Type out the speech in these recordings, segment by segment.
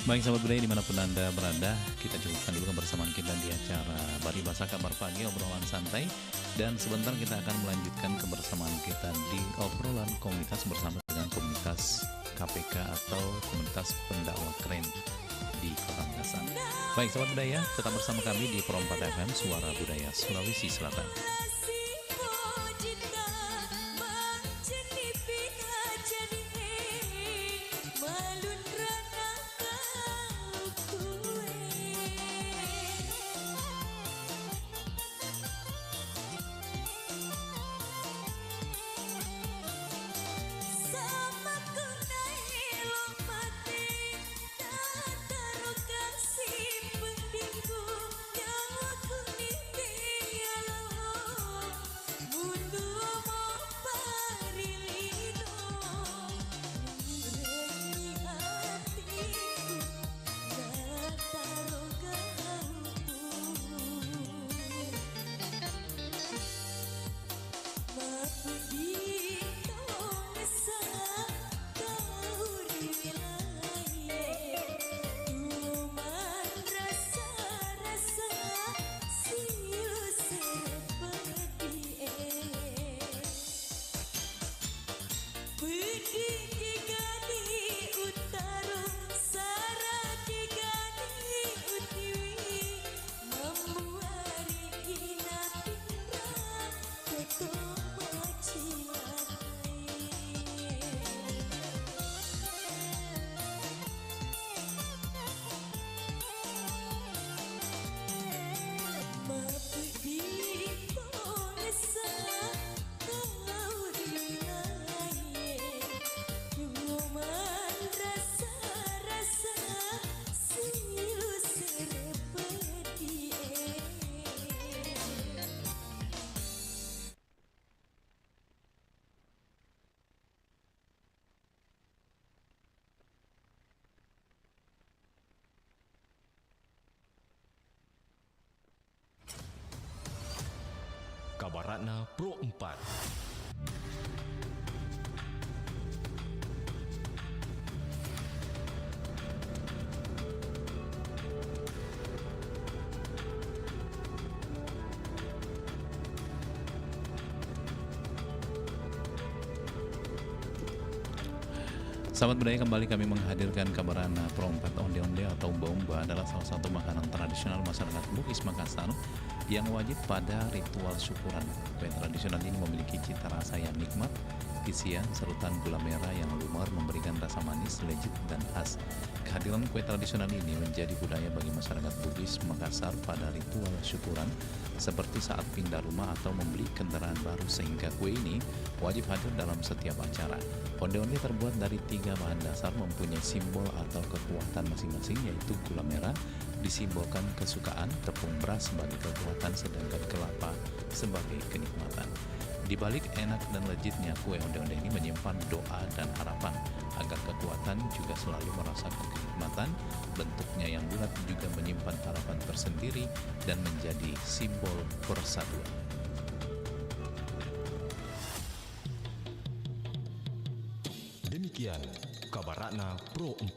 Baik sahabat budaya dimanapun Anda berada, kita cukupkan dulu kebersamaan kita di acara Bari Bahasa Kabar Pagi, obrolan santai. Dan sebentar kita akan melanjutkan kebersamaan kita di obrolan komunitas bersama dengan komunitas KPK atau komunitas pendakwah keren di Kota Makassar. Baik sahabat budaya, tetap bersama kami di Pro 4 FM Suara Budaya Sulawesi Selatan. Kabaratna Pro 4. Sahabat budaya, kembali kami menghadirkan kabaran Pro 4. Onde-onde atau umba-umba adalah salah satu makanan tradisional masyarakat Bugis Makassar yang wajib pada ritual syukuran. Kue tradisional ini memiliki cita rasa yang nikmat, isian serutan gula merah yang lumar memberikan rasa manis, legit, dan khas. Kehadiran kue tradisional ini menjadi budaya bagi masyarakat Bugis Makassar pada ritual syukuran, seperti saat pindah rumah atau membeli kendaraan baru, sehingga kue ini wajib hadir dalam setiap acara. Onde-onde terbuat dari 3 bahan dasar, mempunyai simbol atau kekuatan masing-masing, yaitu gula merah disimbolkan kesukaan, tepung beras sebagai kekuatan, sedangkan kelapa sebagai kenikmatan. Di balik enak dan legitnya kue onde-onde ini menyimpan doa dan harapan agar kekuatan juga selalu merasakan kenikmatan. Bentuknya yang bulat juga menyimpan harapan tersendiri dan menjadi simbol persatuan. Demikian Kabaratna Pro 4.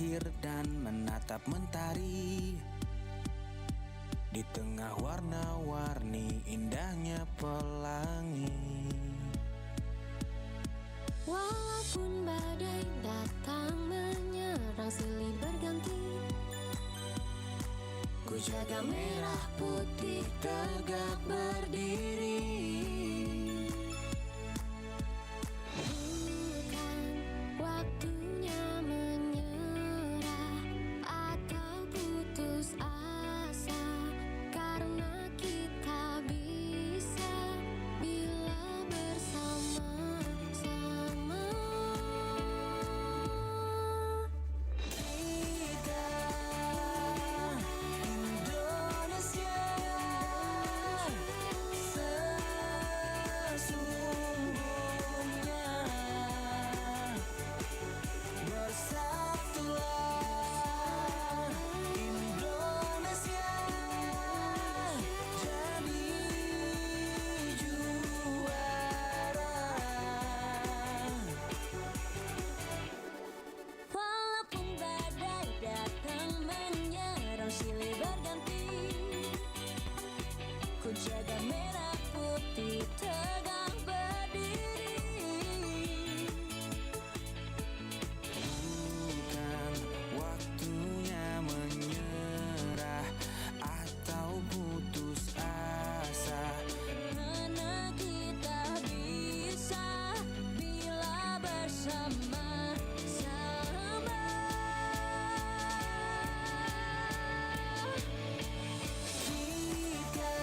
lahir dan menatap mentari. Di tengah warna-warni indahnya pelangi. Walaupun badai datang menyerang silih berganti, ku jaga merah putih tegak berdiri. Bukan waktunya menyerah atau putus asa, karena kita bisa bila bersama-sama. Kita Indonesia sesungguhnya, bersatulah Indonesia jadi juara. Walaupun badai datang menyerang silih berganti, ku jaga merah putih tegak berdiri. Bukan waktunya menyerah atau putus asa, Karena kita bisa bila bersama-sama. kita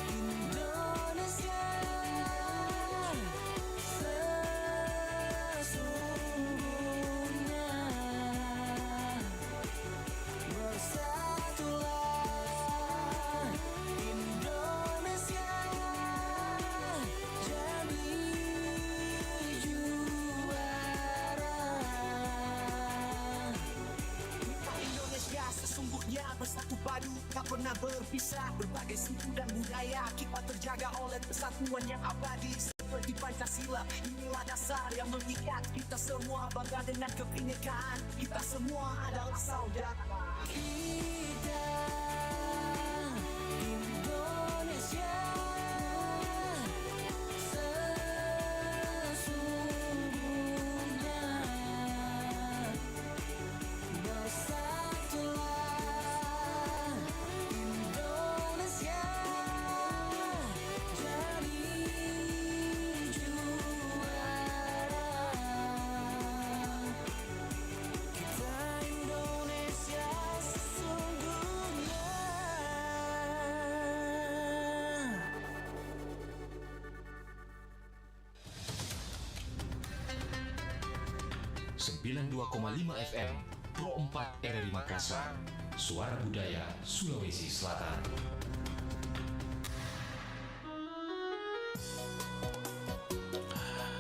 Indonesia sesungguhnya, bersatulah Indonesia jadi juara. Kita Indonesia sesungguhnya bersatu padu, tak pernah berpisah. Berbagai suku dan budaya kita terjaga oleh persatuan yang abadi seperti Pancasila. Inilah dasar yang mengikat kita semua, bangga dengan kebinekaan. Kita semua adalah saudara. Kita Indonesia sesungguhnya, bersatulah Indonesia jadi juara. Kita Indonesia sesungguhnya. 92,5 FM Pro 4 RRI Makassar. Suara Budaya Sulawesi Selatan.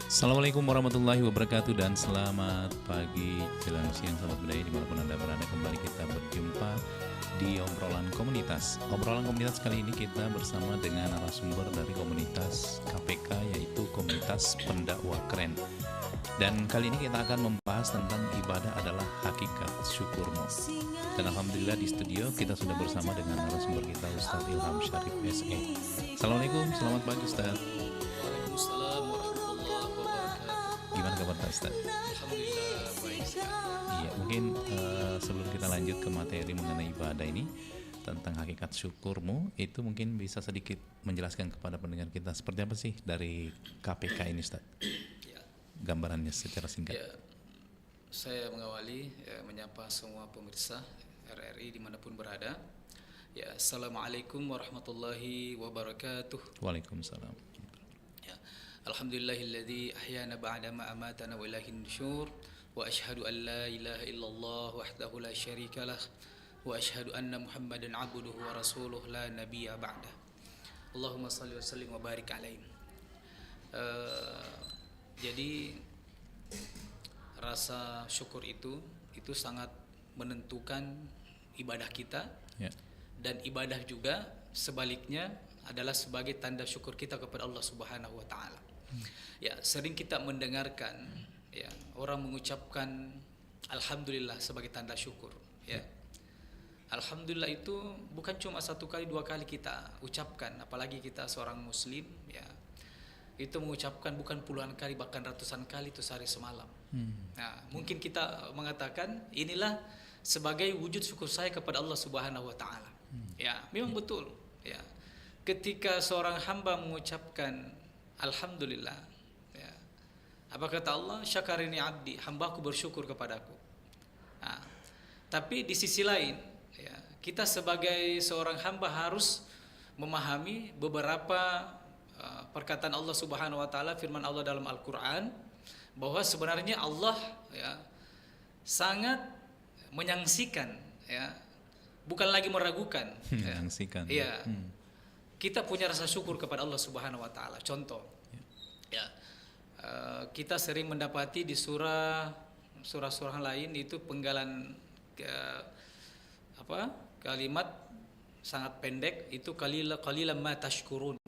Assalamualaikum warahmatullahi wabarakatuh dan selamat pagi jelang siang sahabat budaya dimanapun Anda berada. Kembali kita berjumpa di obrolan komunitas. Obrolan komunitas kali ini kita bersama dengan narasumber dari komunitas KPK, yaitu komunitas pendakwah keren. Dan kali ini kita akan membahas tentang ibadah adalah hakikat syukurmu. Dan alhamdulillah di studio kita sudah bersama dengan narasumber kita Ustadz Ilham Syarif SE. Assalamualaikum, selamat pagi Ustadz. Waalaikumsalam warahmatullahi wabarakatuh. Gimana kabar Pak Ustadz? Alhamdulillah baik sekali. Iya, mungkin sebelum kita lanjut ke materi mengenai ibadah ini tentang hakikat syukurmu, itu mungkin bisa sedikit menjelaskan kepada pendengar kita seperti apa sih dari KPK ini, Ustaz? Ya, Gambarannya secara singkat. ya, saya mengawali menyapa semua pemirsa RRI dimanapun berada. Ya, assalamualaikum warahmatullahi wabarakatuh. Waalaikumsalam. Ya, alhamdulillahilladzi ahyana ba'da ma amatana wa ilaihin nusyur. Wa ashhadu an la ilaha illallah wahdahu la syarika lah. Wa ashhadu anna Muhammadan abduhu wa rasuluh la nabiyya ba'dah. Allahumma salli wa sallim wa barik alaihi. Jadi rasa syukur itu sangat menentukan ibadah kita, Ya. dan ibadah juga sebaliknya adalah sebagai tanda syukur kita kepada Allah Subhanahu wa taala. Ya, sering kita mendengarkan ya orang mengucapkan alhamdulillah sebagai tanda syukur, ya. Alhamdulillah itu bukan cuma 1 kali 2 kali kita ucapkan, apalagi kita seorang muslim, ya. Itu mengucapkan bukan puluhan kali bahkan ratusan kali itu sehari semalam. Nah, mungkin kita mengatakan inilah sebagai wujud syukur saya kepada Allah Subhanahu wa taala. Ya, memang betul, ya. Ketika seorang hamba mengucapkan alhamdulillah, ya. Apa kata Allah? Syakarani abdi, hambaku bersyukur kepadaku. Nah, tapi di sisi lain, ya, kita sebagai seorang hamba harus memahami beberapa perkataan Allah Subhanahu wa taala, firman Allah dalam Al-Qur'an, bahwa sebenarnya Allah, ya, sangat menyaksikan, ya, bukan lagi meragukan. Menyaksikan. Ya. Kita punya rasa syukur kepada Allah Subhanahu wa taala. Contoh, ya, kita sering mendapati di surah-surah lain itu penggalan kalimat sangat pendek, itu qalilan ma tashkurun.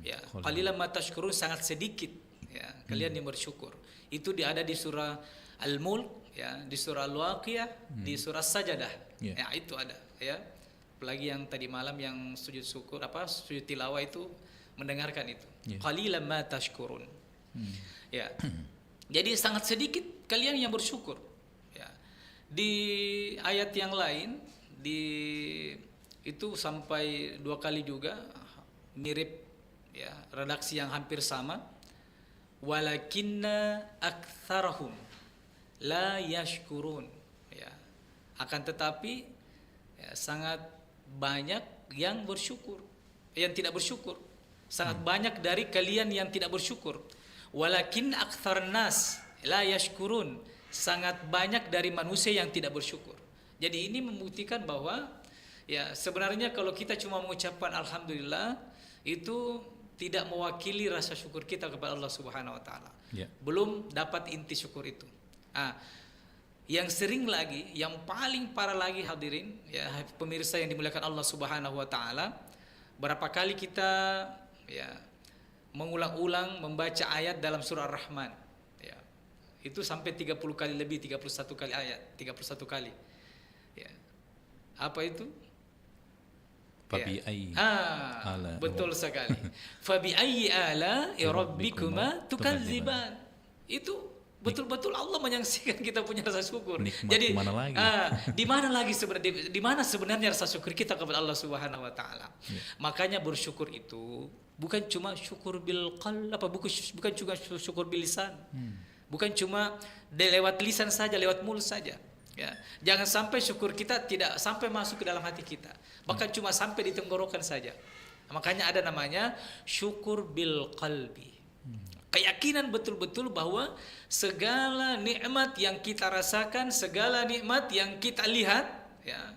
Ya, qalilan ma tashkurun, sangat sedikit, ya, kalian yang bersyukur. Itu ada di surah Al-Mulk, ya, di surah Al-Waqiah, di surah Sajadah. Ya, itu ada, ya. Apalagi yang tadi malam yang sujud syukur, sujud tilawah itu mendengarkan itu. Qalilan ma tashkurun. Ya. Jadi sangat sedikit kalian yang bersyukur. Ya. Di ayat yang lain itu sampai 2 kali juga mirip, ya, redaksi yang hampir sama. Walakinna aktsarahum la yashkurun. Ya. Akan tetapi, ya, sangat banyak yang bersyukur, yang tidak bersyukur. Sangat banyak dari kalian yang tidak bersyukur. Walakin aktsarun nas la yashkurun. Sangat banyak dari manusia yang tidak bersyukur. Jadi ini membuktikan bahwa, ya, sebenarnya kalau kita cuma mengucapkan alhamdulillah itu tidak mewakili rasa syukur kita kepada Allah Subhanahu wa taala. Belum dapat inti syukur itu. Yang sering lagi, yang paling parah lagi hadirin, ya, pemirsa yang dimuliakan Allah Subhanahu wa taala, berapa kali kita, ya, mengulang-ulang membaca ayat dalam surah Ar-Rahman, ya. Itu sampai 30 kali lebih, 31 kali ayat, 31 kali. Ya. Apa itu? Fabi ayyi ala. Betul sekali. Fabi ayyi ala rabbikuma tukadziban. Itu betul-betul Allah menyaksikan kita punya rasa syukur. Nikmat. Jadi mana lagi? di mana sebenarnya rasa syukur kita kepada Allah Subhanahu wa taala. Makanya bersyukur itu bukan cuma syukur bil qalb, bukan cuma syukur bil lisan. Bukan cuma lewat lisan saja, lewat mulut saja. Ya, jangan sampai syukur kita tidak sampai masuk ke dalam hati kita, bahkan cuma sampai di tenggorokan saja. Makanya ada namanya syukur bil qalbi. Keyakinan betul-betul bahwa segala nikmat yang kita rasakan, segala nikmat yang kita lihat, ya,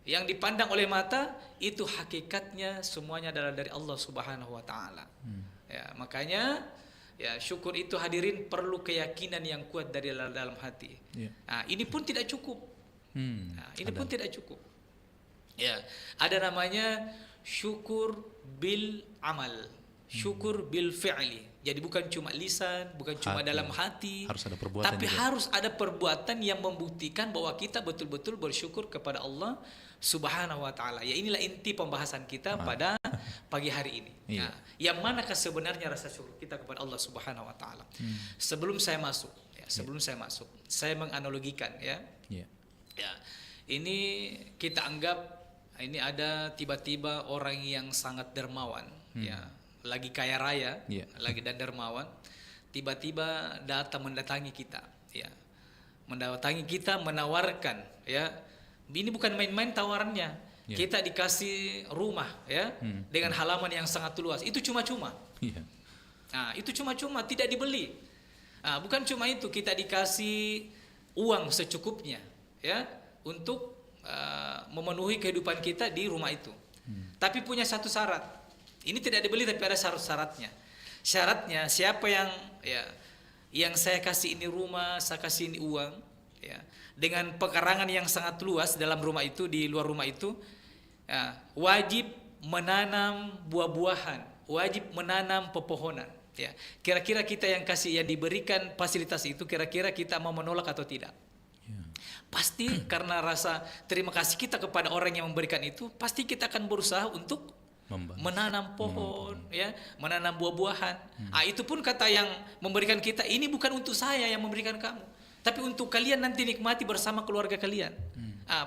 yang dipandang oleh mata, itu hakikatnya semuanya adalah dari Allah Subhanahu wa taala. Ya, makanya, ya, syukur itu hadirin perlu keyakinan yang kuat dari dalam hati. Nah, ini pun tidak cukup. Pun tidak cukup. Ya, ada namanya syukur bil amal, syukur bil fi'li. Jadi bukan cuma lisan, bukan cuma dalam hati, harus ada perbuatan, tapi juga harus ada perbuatan yang membuktikan bahwa kita betul-betul bersyukur kepada Allah Subhanahu wa taala. Ya, inilah inti pembahasan kita pada pagi hari ini. Nah, yang manakah sebenarnya rasa syukur kita kepada Allah Subhanahu wa taala? Sebelum saya masuk, saya menganalogikan, ya. Ya. Ini kita anggap ini ada tiba-tiba orang yang sangat dermawan, ya. Lagi kaya raya, lagi dan dermawan, tiba-tiba mendatangi kita, ya, mendatangi kita, menawarkan, ya, ini bukan main-main tawarannya, kita dikasih rumah, ya, dengan halaman yang sangat luas, itu cuma-cuma, nah, itu cuma-cuma, tidak dibeli, nah, bukan cuma itu, kita dikasih uang secukupnya, ya, untuk memenuhi kehidupan kita di rumah itu, tapi punya satu syarat. Ini tidak dibeli tapi ada syarat-syaratnya. Syaratnya siapa yang saya kasih ini rumah, saya kasih ini uang, ya, dengan pekarangan yang sangat luas dalam rumah itu, di luar rumah itu, ya, wajib menanam buah-buahan, wajib menanam pepohonan. Ya, kira-kira kita yang diberikan fasilitas itu, kira-kira kita mau menolak atau tidak? pasti karena rasa terima kasih kita kepada orang yang memberikan itu, pasti kita akan berusaha untuk Membalas. menanam pohon, ya, menanam buah-buahan. Itu pun kata yang memberikan kita, ini bukan untuk saya yang memberikan kamu, tapi untuk kalian nanti nikmati bersama keluarga kalian.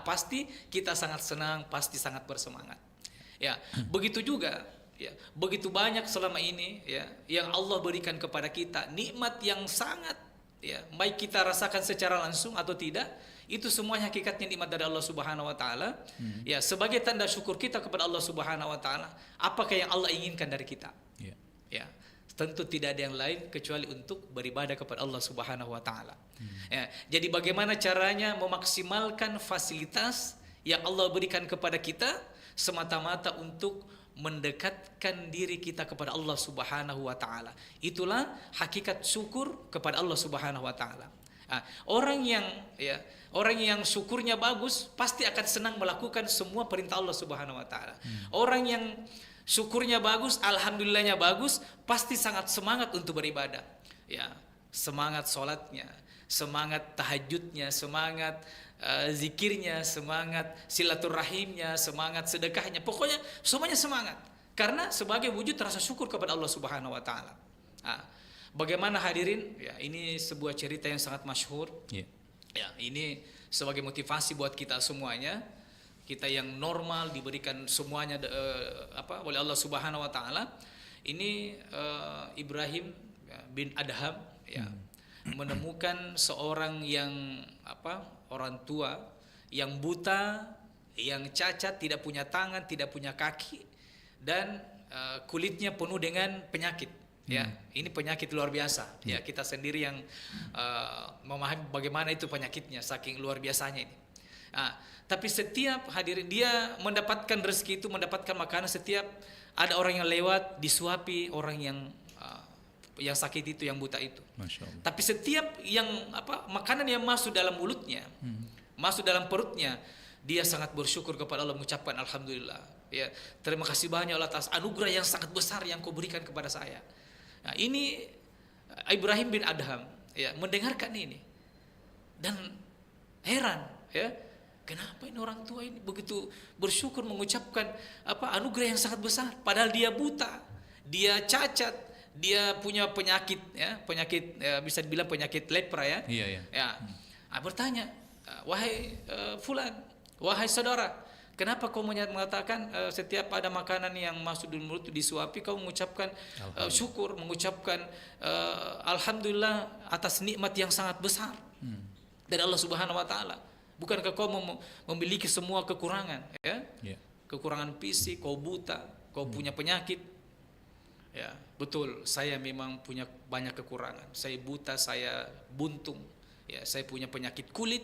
Pasti kita sangat senang, pasti sangat bersemangat. Ya, begitu juga. Ya, begitu banyak selama ini, ya, yang Allah berikan kepada kita, nikmat yang sangat, ya, baik kita rasakan secara langsung atau tidak. Itu semuanya hakikatnya nikmat dari Allah Subhanahu wa taala. Ya, sebagai tanda syukur kita kepada Allah Subhanahu wa taala, apakah yang Allah inginkan dari kita? Ya. Ya, tentu tidak ada yang lain kecuali untuk beribadah kepada Allah Subhanahu wa taala. Ya, jadi bagaimana caranya memaksimalkan fasilitas yang Allah berikan kepada kita semata-mata untuk mendekatkan diri kita kepada Allah Subhanahu wa taala. Itulah hakikat syukur kepada Allah Subhanahu wa taala. Orang yang syukurnya bagus pasti akan senang melakukan semua perintah Allah Subhanahu wa taala. Orang yang syukurnya bagus, alhamdulillahnya bagus, pasti sangat semangat untuk beribadah. Ya, semangat salatnya, semangat tahajudnya, semangat zikirnya, semangat silaturahimnya, semangat sedekahnya. Pokoknya semuanya semangat. Karena sebagai wujud rasa syukur kepada Allah Subhanahu wa taala. Bagaimana hadirin? Ya, ini sebuah cerita yang sangat masyhur. Ya. Ya, ini sebagai motivasi buat kita semuanya. Kita yang normal diberikan semuanya oleh Allah Subhanahu wa taala. Ini Ibrahim bin Adham, ya, menemukan seorang yang orang tua yang buta, yang cacat, tidak punya tangan, tidak punya kaki, dan kulitnya penuh dengan penyakit. Ya, ini penyakit luar biasa. Ya, kita sendiri yang memahami bagaimana itu penyakitnya, saking luar biasanya ini. Tapi setiap hadirin dia mendapatkan rezeki itu, mendapatkan makanan, setiap ada orang yang lewat disuapi orang yang sakit itu, yang buta itu. Masya Allah. Tapi setiap yang makanan yang masuk dalam mulutnya, masuk dalam perutnya, dia sangat bersyukur kepada Allah, mengucapkan alhamdulillah. Ya, terima kasih banyak Allah atas anugerah yang sangat besar yang kau berikan kepada saya. Nah, ini Ibrahim bin Adham, ya, mendengarkan ini dan heran, ya, kenapa ini orang tua ini begitu bersyukur mengucapkan anugerah yang sangat besar, padahal dia buta, dia cacat, dia punya penyakit, ya, penyakit, bisa dibilang penyakit lepra, ya. Iya, iya. Ya. Bertanya, wahai fulan, wahai saudara, kenapa kau mengatakan setiap ada makanan yang masuk di mulut disuapi, kau mengucapkan syukur, mengucapkan alhamdulillah atas nikmat yang sangat besar dari Allah Subhanahu wa taala. Bukankah kau memiliki semua kekurangan, ya? Ya. Kekurangan fisik, kau buta, kau punya penyakit. Ya, betul, saya memang punya banyak kekurangan. Saya buta, saya buntung. Ya, saya punya penyakit kulit,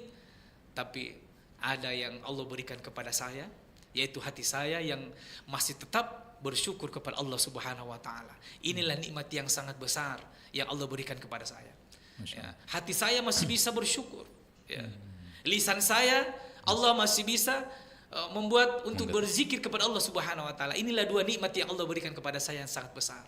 tapi ada yang Allah berikan kepada saya, yaitu hati saya yang masih tetap bersyukur kepada Allah Subhanahu wa taala. Inilah nikmat yang sangat besar yang Allah berikan kepada saya. Ya, hati saya masih bisa bersyukur. Ya. Lisan saya Allah masih bisa membuat untuk berzikir kepada Allah Subhanahu wa taala. Inilah dua nikmat yang Allah berikan kepada saya yang sangat besar.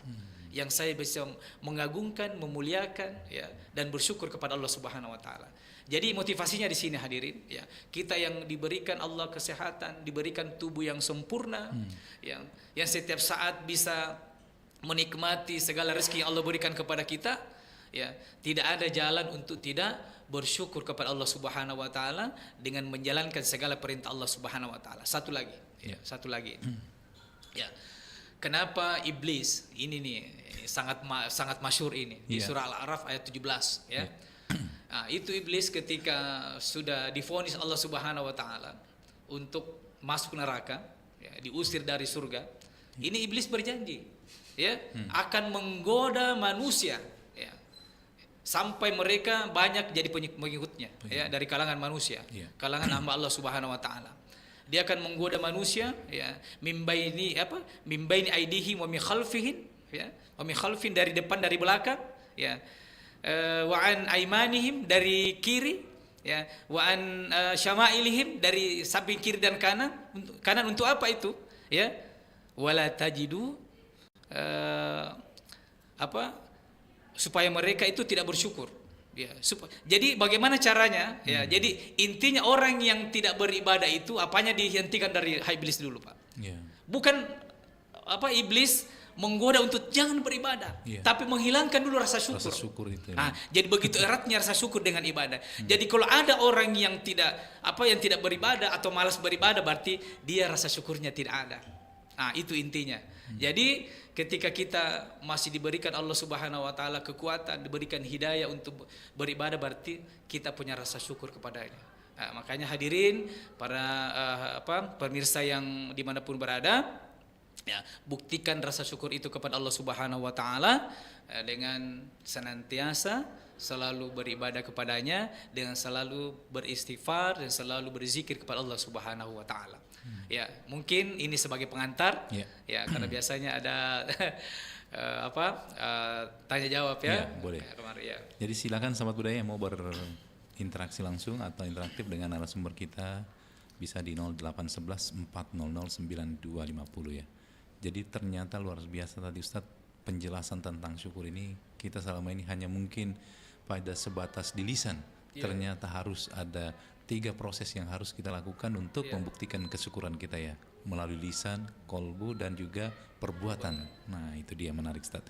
Yang saya bisa mengagungkan, memuliakan, ya, dan bersyukur kepada Allah Subhanahu wa taala. Jadi motivasinya di sini hadirin, ya, kita yang diberikan Allah kesehatan, diberikan tubuh yang sempurna, yang setiap saat bisa menikmati segala rezeki yang Allah berikan kepada kita, ya, tidak ada jalan untuk tidak bersyukur kepada Allah Subhanahu wa taala dengan menjalankan segala perintah Allah Subhanahu wa taala. Satu lagi, ya, satu lagi. Ya. Kenapa iblis ini nih sangat masyhur ini di surah Al-A'raf ayat 17, ya. Nah, itu iblis ketika sudah divonis Allah Subhanahu wa taala untuk masuk neraka, ya, diusir dari surga. Ini iblis berjanji, ya, akan menggoda manusia, ya, sampai mereka banyak jadi pengikutnya, ya, dari kalangan manusia, kalangan hamba Allah Subhanahu wa taala. Dia akan menggoda manusia, ya, mimbaini aidihim wa min khalfihim, ya, wa min khalfin, dari depan, dari belakang, ya, wa an aimanihim, dari kiri, ya, wa an syama'ilihim, dari samping kiri dan kanan. Kanan untuk apa itu? Ya, wala tajidu, supaya mereka itu tidak bersyukur, Ya, jadi bagaimana caranya? Ya, jadi intinya orang yang tidak beribadah itu apanya dihentikan dari iblis dulu, Pak. Ya. Bukan iblis menggoda untuk jangan beribadah, tapi menghilangkan dulu rasa syukur. Rasa syukur itu. Jadi begitu eratnya rasa syukur dengan ibadah. Jadi kalau ada orang yang tidak beribadah atau malas beribadah, berarti dia rasa syukurnya tidak ada. Itu intinya. Jadi ketika kita masih diberikan Allah Subhanahu wa taala kekuatan, diberikan hidayah untuk beribadah, berarti kita punya rasa syukur kepadanya. Makanya hadirin para pemirsa yang dimanapun berada, ya, buktikan rasa syukur itu kepada Allah Subhanahu wa taala dengan senantiasa selalu beribadah kepadanya, dengan selalu beristighfar dan selalu berzikir kepada Allah Subhanahu wa taala. Ya, mungkin ini sebagai pengantar. Ya, karena biasanya ada tanya jawab ya. Boleh. Ya. Jadi silakan sahabat budaya yang mau berinteraksi langsung atau interaktif dengan narasumber kita bisa di 0811 400 9250 ya. Jadi ternyata luar biasa tadi Ustadz penjelasan tentang syukur ini, kita selama ini hanya mungkin pada sebatas di lisan. Ternyata harus ada 3 proses yang harus kita lakukan untuk membuktikan kesyukuran kita ya, melalui lisan, kolbu dan juga perbuatan. Nah itu dia menarik Ustadz.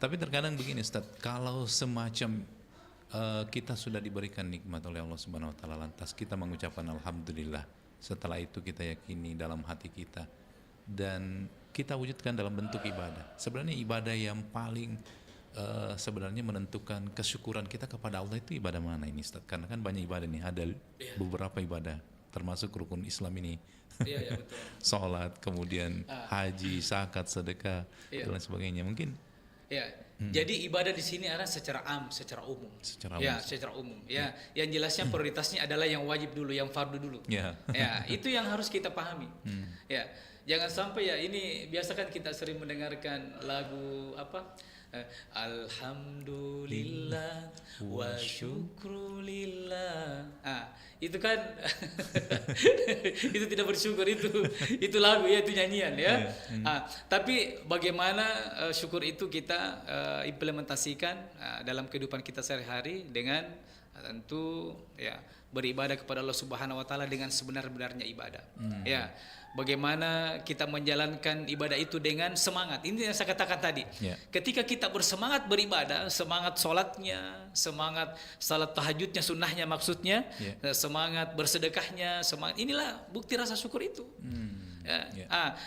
Tapi terkadang begini Ustadz, kalau semacam kita sudah diberikan nikmat oleh Allah Subhanahu wa taala, lantas kita mengucapkan alhamdulillah, setelah itu kita yakini dalam hati kita dan kita wujudkan dalam bentuk ibadah. Sebenarnya ibadah yang paling sebenarnya menentukan kesyukuran kita kepada Allah itu ibadah mana ini Ustaz? Karena kan banyak ibadah nih, ada beberapa ibadah termasuk rukun Islam ini. Betul. Sholat, kemudian haji, zakat, sedekah dan lain sebagainya. Mungkin jadi ibadah di sini adalah secara umum. Secara umum. Ya, yang jelasnya prioritasnya adalah yang wajib dulu, yang fardu dulu. Ya, itu yang harus kita pahami. Ya, jangan sampai ya ini biasa kan kita sering mendengarkan lagu Alhamdulillah wa syukrulillah. Itu kan itu tidak bersyukur, itu lagu ya, itu nyanyian ya. Tapi bagaimana syukur itu kita implementasikan dalam kehidupan kita sehari-hari dengan tentu ya beribadah kepada Allah Subhanahu wa taala dengan sebenar-benarnya ibadah. Ya. Bagaimana kita menjalankan ibadah itu dengan semangat. Ini yang saya katakan tadi. Ketika kita bersemangat beribadah, semangat sholatnya, semangat salat tahajudnya, sunnahnya maksudnya, semangat bersedekahnya, semangat, inilah bukti rasa syukur itu.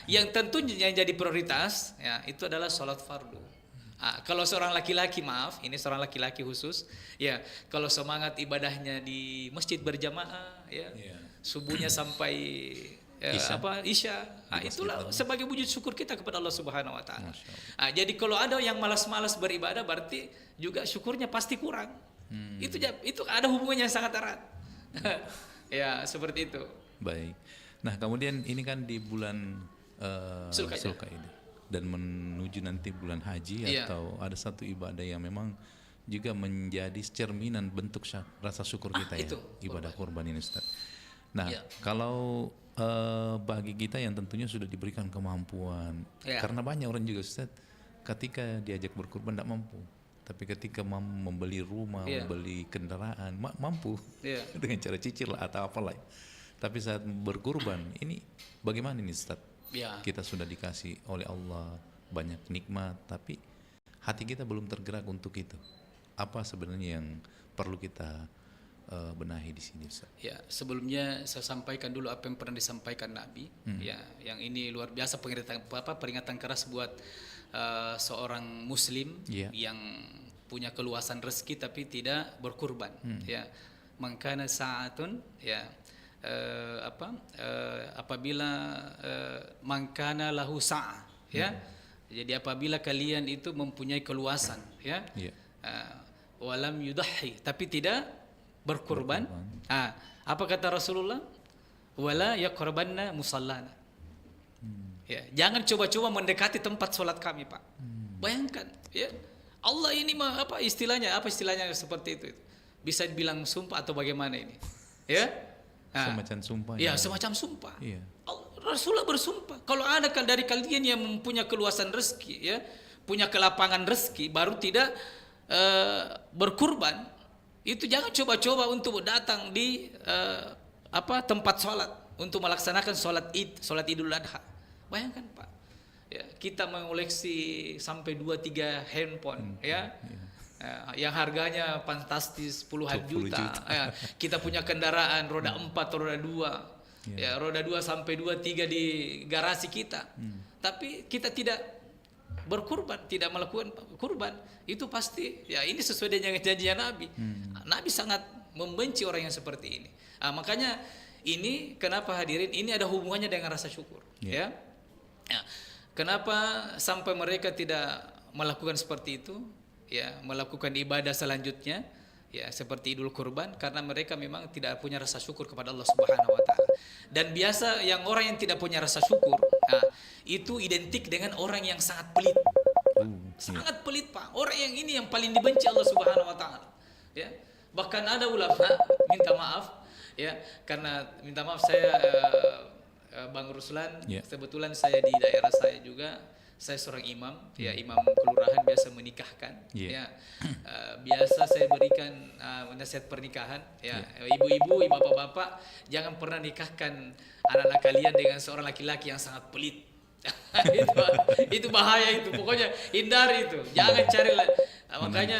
Yang tentunya yang jadi prioritas ya, itu adalah sholat fardu. Kalau seorang laki-laki, ini seorang laki-laki khusus, ya kalau semangat ibadahnya di masjid berjamaah, ya subuhnya sampai Isya. Itulah sebagai wujud syukur kita kepada Allah Subhanahu wa taala. Jadi kalau ada yang malas-malas beribadah, berarti juga syukurnya pasti kurang. Itu ada hubungannya yang sangat erat. Ya, seperti itu. Baik. Nah, kemudian ini kan di bulan Zulqa'dah dan menuju nanti bulan haji atau ada satu ibadah yang memang juga menjadi cerminan bentuk rasa syukur kita ya, ibadah kurban ini Ustaz. Nah, kalau bagi kita yang tentunya sudah diberikan kemampuan, karena banyak orang juga Ustaz, ketika diajak berkurban tidak mampu, tapi ketika membeli rumah, membeli kendaraan mampu dengan cara cicil atau apalah. Tapi saat berkurban ini bagaimana ini Ustaz? Kita sudah dikasih oleh Allah banyak nikmat, tapi hati kita belum tergerak untuk itu. Apa sebenarnya yang perlu kita benahi di sini Ustaz? Ya, sebelumnya saya sampaikan dulu apa yang pernah disampaikan Nabi. Ya, yang ini luar biasa peringatan keras buat seorang muslim yang punya keluasan rezeki tapi tidak berkurban. Ya, mangkana sa'atun ya apabila mangkana lahu sa'ah ya. Jadi apabila kalian itu mempunyai keluasan ya. Walam yudahhi tapi tidak berkurban. Apa kata Rasulullah? Wala yaqrabanna musallana. Ya, jangan coba-coba mendekati tempat sholat kami, Pak. Bayangkan, ya. Allah ini apa istilahnya seperti itu. Bisa dibilang sumpah atau bagaimana ini? Ya? Semacam sumpah. Ya, semacam sumpah. Iya. Rasulullah bersumpah, kalau ada dari kalian yang mempunyai keluasan rezeki, ya, punya kelapangan rezeki, baru tidak berkurban, Itu jangan coba-coba untuk datang di tempat sholat untuk melaksanakan sholat Idul Adha. Bayangkan Pak, ya, kita mengoleksi sampai 2-3 handphone, ya. Yang harganya fantastis puluhan 20 juta. Ya, kita punya kendaraan roda 4, roda 2, ya, roda 2 sampai 2-3 di garasi kita. Tapi kita tidak berkurban, tidak melakukan kurban. Itu pasti, ya, ini sesuai dengan janjinya Nabi. Nabi sangat membenci orang yang seperti ini. Makanya ini kenapa hadirin, ini ada hubungannya dengan rasa syukur, ya. Kenapa sampai mereka tidak melakukan seperti itu? Ya, melakukan ibadah selanjutnya, ya, seperti Idul Kurban, karena mereka memang tidak punya rasa syukur kepada Allah Subhanahu wa taala. Dan biasa yang orang yang tidak punya rasa syukur, itu identik dengan orang yang sangat pelit. Sangat pelit, Pak. Orang yang ini yang paling dibenci Allah Subhanahu wa taala. Ya. Bahkan ada ulama minta maaf, ya, karena minta maaf saya Bang Ruslan, kebetulan saya di daerah saya juga, saya seorang imam, ya, imam kelurahan biasa menikahkan, ya. Biasa saya berikan nasihat pernikahan, ya. Ibu-ibu, bapak-bapak, jangan pernah nikahkan anak-anak kalian dengan seorang laki-laki yang sangat pelit. itu bahaya itu, pokoknya hindari itu, jangan cari makanya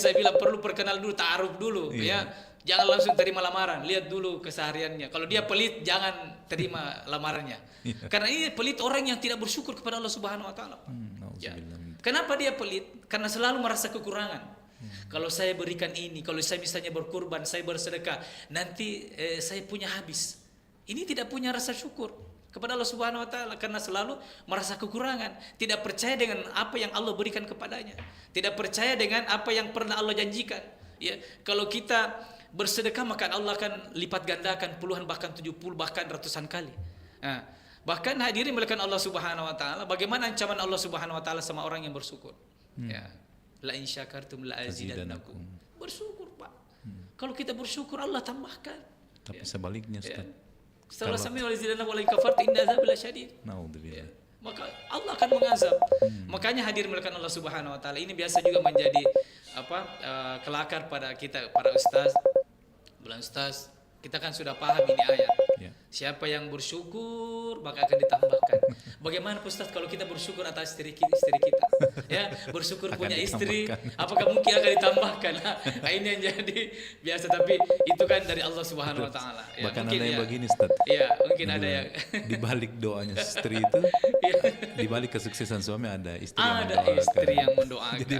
saya bilang perlu perkenal dulu, ta'aruf dulu, ya. Jangan langsung terima lamaran, lihat dulu kesehariannya. Kalau dia pelit, jangan terima lamarannya. Karena ini pelit orang yang tidak bersyukur kepada Allah Subhanahu wa taala. Ya. Kenapa dia pelit? Karena selalu merasa kekurangan. Kalau saya berikan ini, kalau saya misalnya berkurban, saya bersedekah, nanti saya punya habis. Ini tidak punya rasa syukur kepada Allah Subhanahu wa taala karena selalu merasa kekurangan, tidak percaya dengan apa yang Allah berikan kepadanya, tidak percaya dengan apa yang pernah Allah janjikan. Ya, kalau kita bersedekah maka Allah akan lipat gandakan puluhan, bahkan 70, bahkan ratusan kali. Bahkan hadirin melakukan Allah Subhanahu wa taala, bagaimana ancaman Allah Subhanahu wa taala sama orang yang bersyukur? Ya. La in syakartum la azidannakum. Bersyukur, Pak. Kalau kita bersyukur Allah tambahkan. Tapi sebaliknya, Ustaz. Setelah sami wal azidannakum wa la in kafartum inna adzabi lasyadid. Naudzubillah. Maka Allah akan mengazab. Makanya hadir melakukan Allah Subhanahu wa taala ini biasa juga menjadi kelakar pada kita para ustaz. Bilang ustaz, kita kan sudah paham ini ayat. Siapa yang bersyukur maka akan ditambahkan. Bagaimana Ustaz kalau kita bersyukur atas istri kita? Ya, bersyukur Akan punya istri, ditambahkan. apakah mungkin akan ditambahkan? Nah, ini yang jadi biasa, tapi itu kan dari Allah Subhanahu wa taala. Ya, Bahkan mungkin ada yang ya, begini, Ustaz. Iya, mungkin ada yang Di balik doanya istri itu, di balik kesuksesan suami ada istri yang ada mendoakan. istri yang mendoakan. Jadi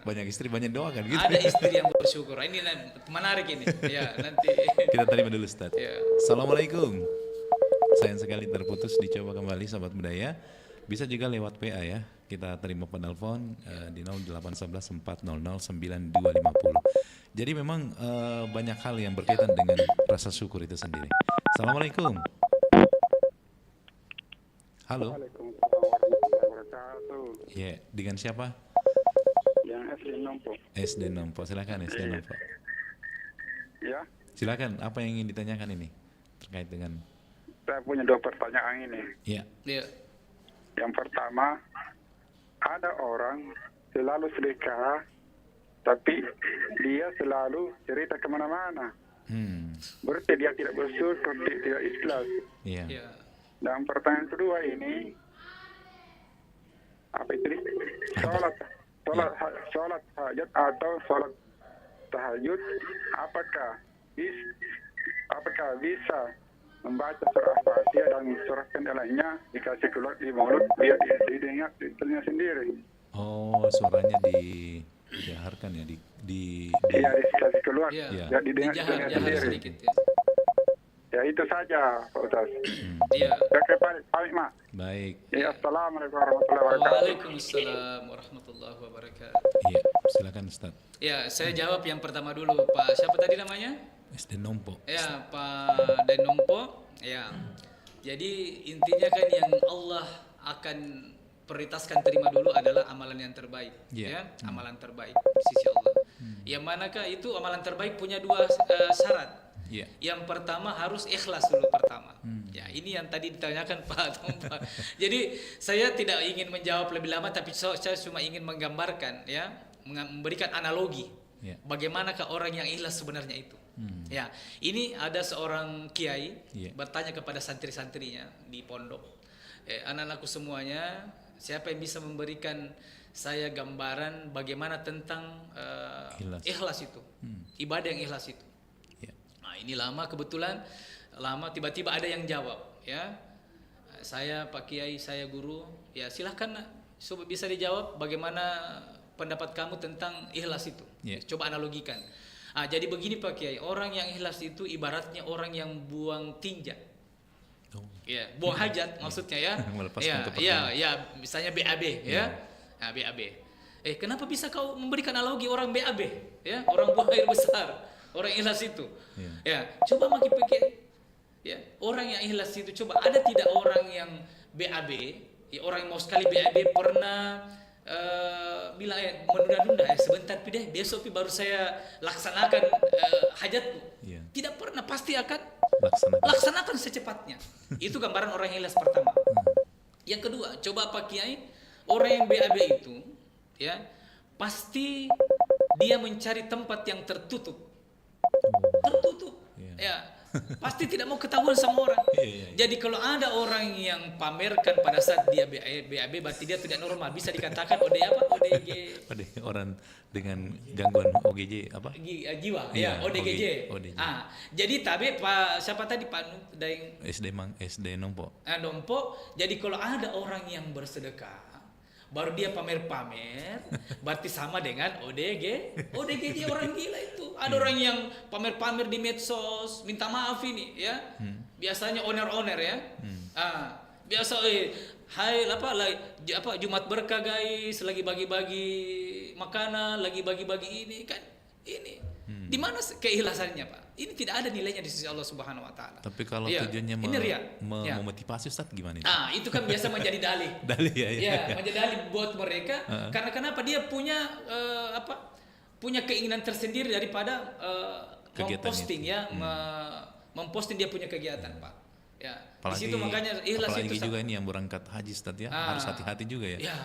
banyak istri banyak doa kan gitu. Ada istri yang bersyukur. Ini menarik ini. Ya, nanti Kita terima dulu, Ustaz. Ya. Assalamualaikum. Sayang sekali terputus, dicoba kembali sahabat budaya. Bisa juga lewat PA ya. Kita terima penelpon di 0811 400 9250. Jadi memang banyak hal yang berkaitan dengan rasa syukur itu sendiri. Assalamualaikum. Halo. Waalaikumsalam warahmatullahi wabarakatuh. Ya, dengan siapa? Yang SD Nompo. SD Nompo. Silakan SD Nompo. Ya, Silakan, apa yang ingin ditanyakan ini terkait dengan saya punya 2 pertanyaan ini. ya. ya. Yang pertama, ada orang selalu sedekah, tapi dia selalu cerita kemana-mana. Berarti dia tidak bersyukur, tidak ikhlas. Iya. Ya. Dan pertanyaan kedua ini, apa itu? Sholat hajat atau sholat tahajud, apakah bisa membaca surah Fatihah dan surah lainnya dikasih keluar di mulut biar didengar di telinga sendiri. Oh, suaranya dijaharkan ya Iya, dikasih keluar Ya. biar didengar di telinga Jahar sendiri. sedikit ya. Ya itu saja, Pak Ustaz. Iya. Oke, Pak Mak. Baik. Ya, assalamualaikum warahmatullahi wabarakatuh. Waalaikumsalam warahmatullahi wabarakatuh. Iya, silakan Ustaz. Ya, saya jawab yang pertama dulu, Pak. Siapa tadi namanya? SD Nompo. Ya, Pak Denompo. Ya. Jadi intinya kan yang Allah akan prioritaskan terima dulu adalah amalan yang terbaik. Yeah. Ya, amalan terbaik di sisi Allah. Yang manakah itu amalan terbaik punya 2 syarat. Iya. Yang pertama harus ikhlas dulu pertama. Ya, ini yang tadi ditanyakan Pak Tompa. Jadi saya tidak ingin menjawab lebih lama, tapi saya cuma ingin menggambarkan, ya, memberikan analogi. Ya. Bagaimanakah orang yang ikhlas sebenarnya itu? Ya, ini ada seorang kiai Ya. bertanya kepada santri-santrinya di pondok, anak-anakku semuanya, siapa yang bisa memberikan saya gambaran bagaimana tentang ikhlas itu, ibadah yang ikhlas itu? Ya. Nah, ini lama kebetulan, tiba-tiba ada yang jawab, ya. Saya Pak Kiai, saya guru, ya silahkan bisa dijawab bagaimana pendapat kamu tentang ikhlas itu. Yeah. Coba analogikan. Jadi begini Pak Kiai, orang yang ikhlas itu ibaratnya orang yang buang tinja. Oh. Ya, buang hajat maksudnya ya. Melepaskan keperluan. Ya, misalnya BAB ya. Nah, BAB. Kenapa bisa kau memberikan analogi orang BAB? Ya, orang buang air besar, orang ikhlas itu. Ya, coba bagi Pak Kiai. Ya, orang yang ikhlas itu coba ada tidak orang yang BAB, ya, orang yang mau sekali BAB pernah bilang menunda-nunda sebentar deh, besok baru saya laksanakan hajatku. Yeah. Tidak pernah, pasti akan Laksanakan. secepatnya. Itu gambaran orang yang ikhlas pertama. Yang kedua, coba Pak Kiai, orang yang BAB itu ya pasti dia mencari tempat yang tertutup. Ya, pasti tidak mau ketahuan sama orang. Jadi kalau ada orang yang pamerkan pada saat dia BAB, berarti dia tidak normal. Bisa dikatakan ODG. Orang dengan gangguan OGJ apa? Jiwa, Iya, ya, ODGJ. ODGJ. Jadi tapi Pak siapa tadi Pak Daeng SD Nompo. Nompo. Jadi kalau ada orang yang bersedekah baru dia pamer-pamer, berarti sama dengan ODGJ orang gila itu. Ada orang yang pamer-pamer di medsos, minta maaf ini ya. Biasanya owner ya. Biasa hai Jumat berkah guys, lagi bagi-bagi makanan, lagi bagi-bagi ini kan. Ini. Di mana keikhlasannya, Pak? Ini tidak ada nilainya di sisi Allah Subhanahu wa taala. Tapi kalau Ya, tujuannya ini ria. Ya. memotivasi Ustaz gimana itu? Itu kan biasa menjadi dalih. Dalih ya. Ya, menjadi dalih buat mereka karena kenapa dia punya punya keinginan tersendiri daripada Kegiatan memposting itu. ya, memposting dia punya kegiatan, Pak. Ya, di Apalagi, situ makanya ikhlas apalagi itu juga ini yang berangkat haji Ustaz ya, harus hati-hati juga ya. Ya.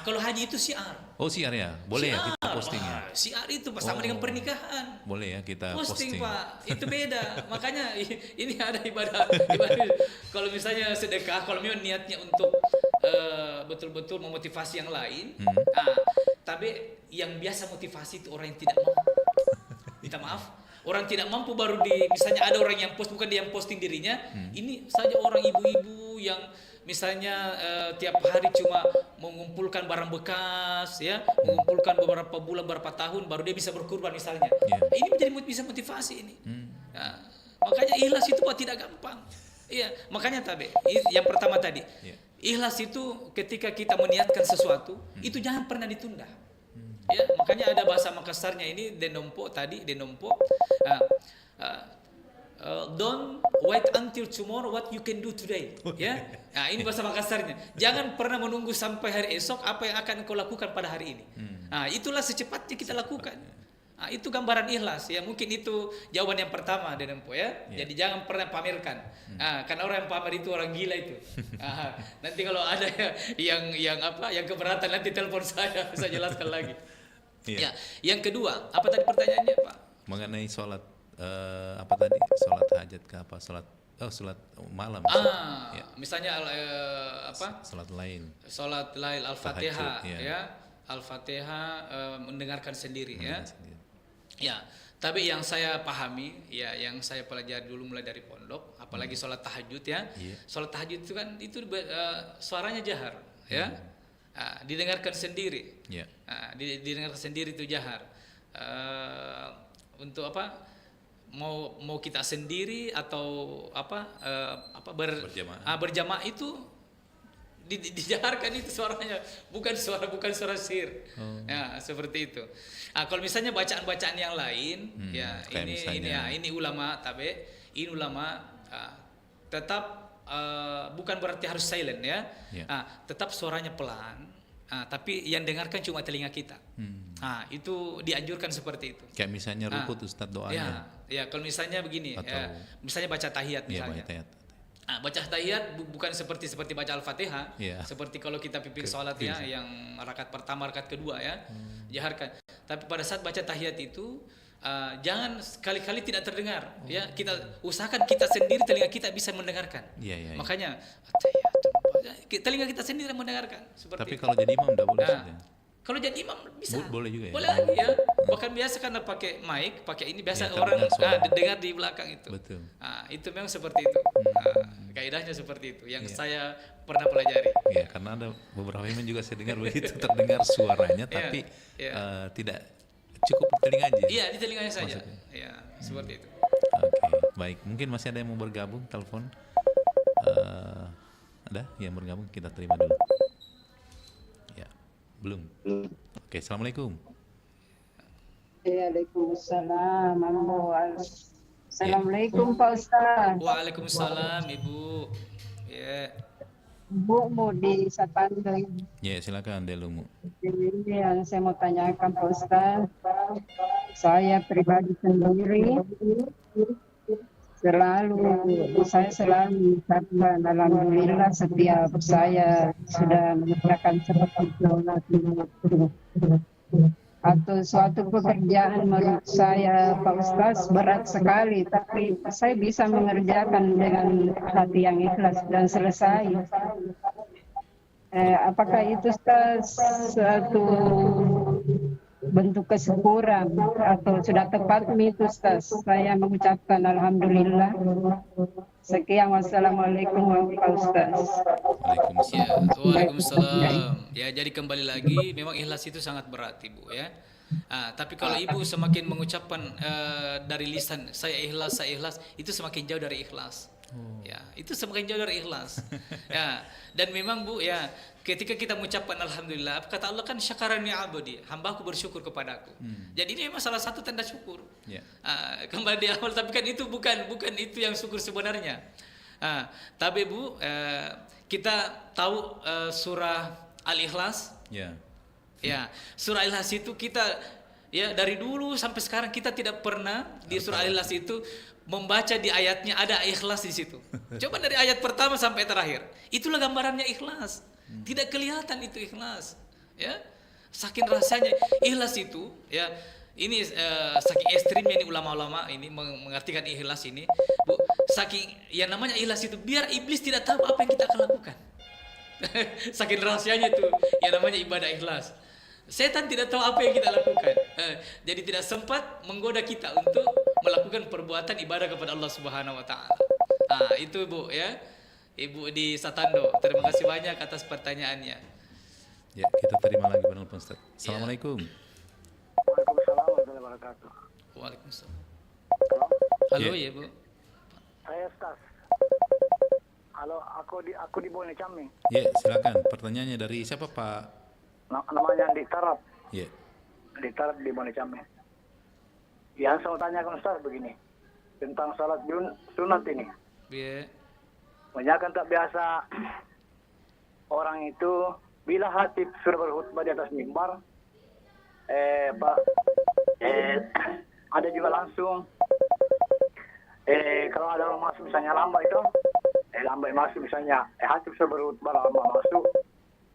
Kalau haji itu syiar. Oh siar ya, boleh ya kita posting ya. Syiar itu sama dengan pernikahan. Boleh ya kita Posting, posting. Pak, itu beda. Makanya ini ada ibadah. Kalau misalnya sedekah, kalau memang niatnya untuk betul-betul memotivasi yang lain, tapi yang biasa motivasi itu orang yang tidak mampu. Minta maaf, orang tidak mampu baru misalnya ada orang yang bukan dia yang posting dirinya. Ini saja orang ibu-ibu yang misalnya tiap hari cuma mengumpulkan barang bekas ya, mengumpulkan beberapa bulan, beberapa tahun baru dia bisa berkurban misalnya. Ini bisa motivasi ini. Nah, makanya ikhlas itu Pak tidak gampang. Iya, makanya tadi yang pertama tadi. Ikhlas itu ketika kita meniatkan sesuatu, itu jangan pernah ditunda. Ya, makanya ada bahasa Makassarnya ini denompo. Don't wait until tomorrow what you can do today. Ya, nah ini bahasa Makassarnya. Jangan pernah menunggu sampai hari esok apa yang akan kau lakukan pada hari ini. Nah, itulah secepatnya kita lakukan. Nah, itu gambaran ikhlas ya. Mungkin itu jawaban yang pertama denompo ya. Jadi jangan pernah pamerkan. Karena orang yang pamer itu orang gila itu. Nanti kalau ada yang keberatan nanti telepon saya jelaskan lagi. Ya, yang kedua, apa tadi pertanyaannya, Pak? Mengenai sholat sholat hajat ke apa? Sholat malam. Misalnya Sholat lain. Sholat lail Al-Fatihah Tahajud, ya. Al-Fatihah mendengarkan sendiri ya. Sendiri. Ya, tapi yang saya pahami ya, yang saya pelajari dulu mulai dari pondok, apalagi sholat tahajud ya. Sholat tahajud itu kan suaranya jahar ya. Didengarkan sendiri. Didengarkan sendiri itu jahar. Untuk apa? Mau kita sendiri atau berjamaah itu dijaharkan itu suaranya, bukan suara sir. Ya, seperti itu. Kalau misalnya bacaan-bacaan yang lain ya ini ulama tetap bukan berarti harus silent ya. Tetap suaranya pelan, tapi yang dengarkan cuma telinga kita. Itu dianjurkan seperti itu. Kayak misalnya rukut Ustadz doanya. Ya, kalau misalnya begini, misalnya baca tahiyat misalnya. Baca tahiyat bukan seperti baca Al-Fatihah. Iya. Seperti kalau kita pimpin sholat ya, yang rakaat pertama, rakaat kedua ya, jaharkan. Tapi pada saat baca tahiyat itu jangan sekali-kali tidak terdengar. Ya, kita usahakan kita sendiri telinga kita bisa mendengarkan. Iya, iya, iya. Makanya telinga kita sendiri mendengarkan. Seperti Tapi itu. kalau jadi imam tidak boleh Nah, saja. kalau jadi imam bisa. Boleh juga ya? Boleh lagi ya. Bahkan biasa karena pakai mic, pakai ini biasa Ya, orang terdengar suara. dengar di belakang itu. Betul. Itu memang seperti itu. Kaidahnya seperti itu yang saya pernah pelajari. Ya, karena ada beberapa imam juga saya dengar begitu terdengar suaranya, Iya, tapi iya. tidak cukup di telinga aja. Iya, di telinganya saja. Maksudnya. Ya, seperti itu. Oke, baik. Mungkin masih ada yang mau bergabung telepon? Ada yang bergabung? Kita terima dulu. Ya, belum. Oke, assalamualaikum. Waalaikumsalam. Assalamualaikum Pak Ustaz. Waalaikumsalam Ibu. Ya. Bu mau di Sapandang. Ya, silakan Delumu. Ini yang saya mau tanyakan Pak Ustaz. Saya pribadi sendiri saya selalu mengucapkan alhamdulillah setiap saya sudah mengerjakan seperti sholat atau suatu pekerjaan menurut saya Pak Ustaz berat sekali, tapi saya bisa mengerjakan dengan hati yang ikhlas dan selesai. Apakah itu Ustaz suatu bentuk kesyukuran atau sudah tepat itu Ustaz? Saya mengucapkan alhamdulillah. Sekian, wassalamualaikum warahmatullahi wabarakatuh. Ya, waalaikumsalam. Ya, jadi kembali lagi, memang ikhlas itu sangat berat Ibu ya. Tapi kalau Ibu semakin mengucapkan dari lisan saya ikhlas, itu semakin jauh dari ikhlas. Ya, itu semakin jauh dari ikhlas. Ya, dan memang Bu ya, ketika kita mengucapkan alhamdulillah, kata Allah kan syakarani abdi, hambaku bersyukur kepadaku. Jadi ini memang salah satu tanda syukur. Ya. Kembali di awal, tapi kan itu bukan itu yang syukur sebenarnya. Tapi Bu, kita tahu surah Al-Ikhlas. Ya. Ya, surah Al-Ikhlas itu kita ya dari dulu sampai sekarang kita tidak pernah di surah Al-Ikhlas itu membaca di ayatnya ada ikhlas di situ. Coba dari ayat pertama sampai terakhir. Itulah gambarannya ikhlas. Tidak kelihatan itu ikhlas. Ya. Saking rasanya ikhlas itu ya. Ini saking ekstrimnya ini ulama-ulama ini mengartikan ikhlas ini. Bu, saking yang namanya ikhlas itu biar iblis tidak tahu apa yang kita akan lakukan. Saking rahasianya itu yang namanya ibadah ikhlas. Setan tidak tahu apa yang kita lakukan. Jadi tidak sempat menggoda kita untuk melakukan perbuatan ibadah kepada Allah Subhanahu wa taala. Itu Bu ya. Ibu di Satando. Terima kasih banyak atas pertanyaannya. Ya, kita terima lagi penelpon Ustaz. Assalamualaikum. Waalaikumsalam warahmatullahi wabarakatuh. Waalaikumsalam. Halo, Halo Ya. ya Bu. saya Stas. Halo, aku di Bone Caming. Ya, silakan. Pertanyaannya dari siapa Pak? Namanya Andi Tarap. Ya. Andi Tarap di Bone Caming. Yang saya mau tanyakan Ustaz begini. Tentang salat sunat ini. Ya. Banyak kan tak biasa orang itu bila hatib sudah berkhutbah di atas mimbar, ada juga langsung kalau ada orang masuk misalnya lambat itu, lambat masuk misalnya, hatib sudah berkhutbah lambat masuk,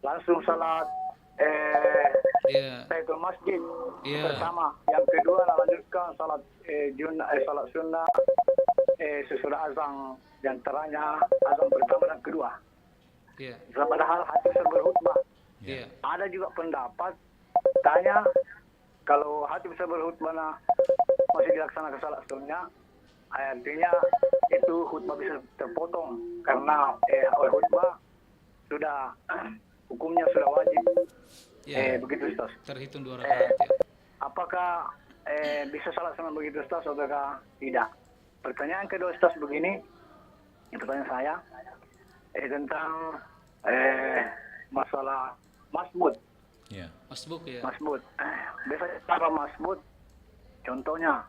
langsung salat tahiyatul masjid pertama, yang kedua lanjutkan salat salat sunnah sesudah azan, dan antaranya azan pertama dan kedua. Ya. Padahal hatib sudah berkhutbah. Ya. Ada juga pendapat tanya kalau hatib sudah berkhutbah masih dilaksanakan salat sunnah, artinya itu khutbah bisa terpotong karena khutbah sudah hukumnya sudah wajib. Ya. Begitu Ustaz. Terhitung 2 rakaat ya. Apakah bisa salat sunnah begitu Ustaz ataukah tidak? Pertanyaan kedua Ustaz begini, pertanyaan saya tentang masalah masbud. Ya. Masbuk ya. Masbud. Biasanya cara masbud, contohnya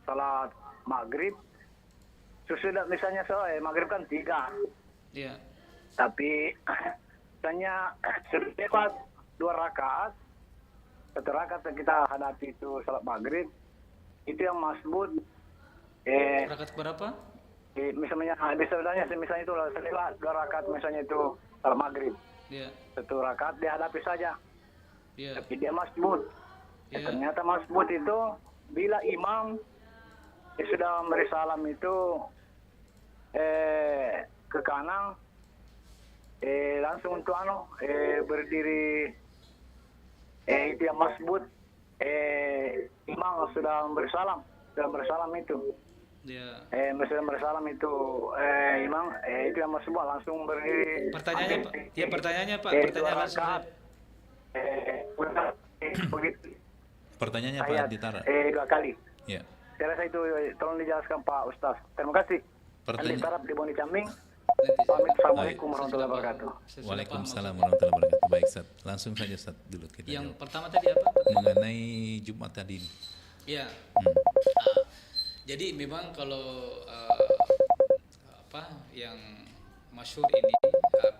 salat maghrib, sesudah misalnya maghrib kan 3, Ya. tapi misalnya lewat 2 rakaat, 1 rakaat yang kita hadapi itu salat maghrib, itu yang masbud Rakaat berapa? misalnya misalnya itu setelah 2 rakaat misalnya itu salat maghrib, Ya. 1 rakaat dia hadapi saja, Ya. tapi dia masbut. Ya. Ternyata masbut itu bila imam sudah memberi salam itu ke kanan, langsung untuk berdiri, itu yang masbut, imam sudah memberi salam itu. Ya. Sudah memberi salam itu imam, itu yang masbut langsung berdiri. Pertanyaannya Pak. Ya, pertanyaannya Pak. Dua Pertanyaan langsung. rakaat, begitu. Pertanyaannya Pak Ayat, Ditara. 2 kali. Ya. Saya rasa itu tolong dijelaskan Pak Ustaz. Terima kasih. Andi Tarap di Boni Cambing. Pamit. Assalamualaikum warahmatullahi wabarakatuh. Waalaikumsalam warahmatullahi wabarakatuh. Baik, Ustaz. Langsung saja Ustaz dulu kita Yang jawab. pertama tadi apa? Mengenai Jumat tadi ini. Ya. Hmm. Jadi memang kalau yang masyhur ini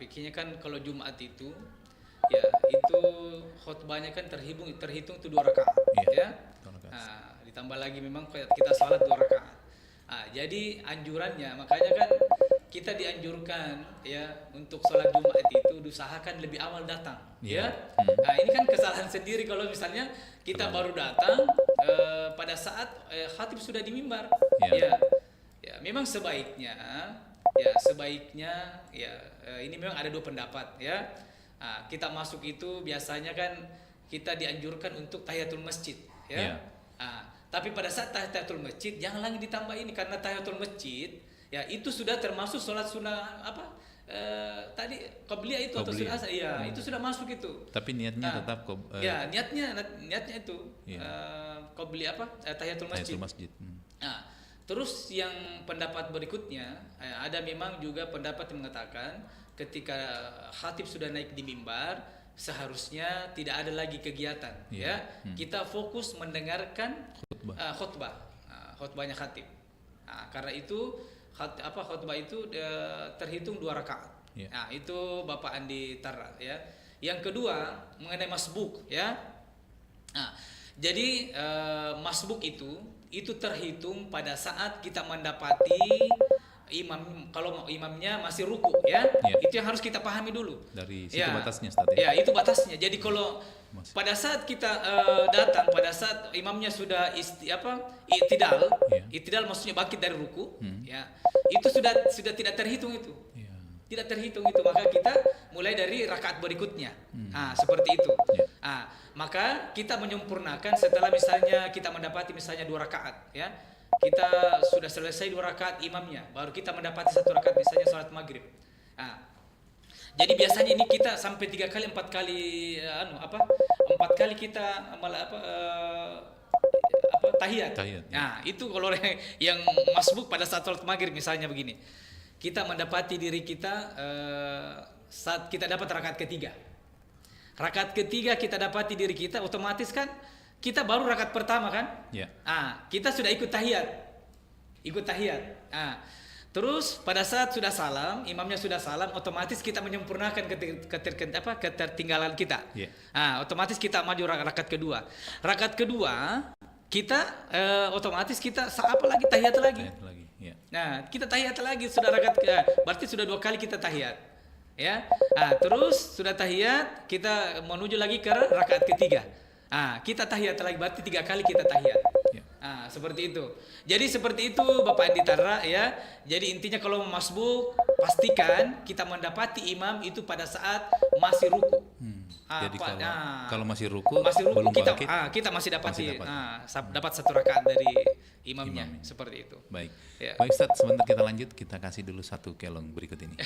pikirnya kan kalau Jumat itu ya itu khutbahnya kan terhitung itu 2 rakaat Iya, ya. 2 rakaat. Ditambah lagi memang kita salat 2 rakaat. Jadi anjurannya makanya kan kita dianjurkan ya untuk sholat Jumat itu diusahakan lebih awal datang Iya. ya. Ini kan kesalahan sendiri kalau misalnya kita baru datang pada saat khatib sudah di mimbar. Iya. Ya, memang sebaiknya ini memang ada 2 pendapat ya. Kita masuk itu biasanya kan kita dianjurkan untuk tahiyatul masjid ya. Iya. Tapi pada saat tahiyatul masjid jangan lagi ditambah ini karena tahiyatul masjid ya itu sudah termasuk sholat sunnah tadi qabliyah itu atau Qabliyah. sunnah ya itu sudah masuk itu. Tapi niatnya tetap Ya niatnya itu qabliyah tahiyatul masjid. tahiyatul masjid. Terus yang pendapat berikutnya ada memang juga pendapat yang mengatakan ketika khatib sudah naik di mimbar seharusnya tidak ada lagi kegiatan ya. Kita fokus mendengarkan khutbahnya khatib. Karena itu khutbah itu terhitung 2 rakaat. Itu Bapak Andi Tara ya. Yang kedua mengenai masbuk ya. Jadi masbuk itu terhitung pada saat kita mendapati imam, kalau imamnya masih ruku ya. Itu yang harus kita pahami dulu. Dari situ batasnya Ustaz. Ya, itu batasnya. Jadi kalau pada saat kita datang pada saat imamnya sudah i'tidal, i'tidal maksudnya bangkit dari ruku, ya. Itu sudah tidak terhitung itu. Tidak terhitung itu, maka kita mulai dari rakaat berikutnya. Seperti itu. Maka kita menyempurnakan setelah misalnya kita mendapati misalnya 2 rakaat ya. Kita sudah selesai 2 rakaat imamnya, baru kita mendapati 1 rakaat misalnya salat maghrib. Jadi biasanya ini kita sampai 3 kali 4 kali 4 kali kita tahiyat. Itu kalau yang masbuk pada saat salat maghrib misalnya begini. Kita mendapati diri kita saat kita dapat rakaat ketiga. Rakaat ketiga kita dapati diri kita otomatis kan kita baru rakaat pertama kan? Kita sudah ikut tahiyat. Terus pada saat sudah salam, imamnya sudah salam, otomatis kita menyempurnakan ketertinggalan kita. Otomatis kita maju rakaat kedua. Rakaat kedua kita otomatis kita lagi tahiyat lagi. Kita tahiyat lagi sudah berarti sudah 2 kali kita tahiyat. Ya. Terus sudah tahiyat, kita menuju lagi ke rakaat ketiga. Kita tahiyat lagi, berarti 3 kali kita tahiyat. Seperti itu. Jadi seperti itu Bapak Andi Tara ya. Jadi intinya kalau masbuk pastikan kita mendapati imam itu pada saat masih ruku. Jadi kalau masih ruku belum kita, bangkit, kita masih dapat 1 rakaat dari imamnya. Seperti itu. Baik. Ya. Baik Ustaz, sebentar kita lanjut, kita kasih dulu 1 kelong berikut ini.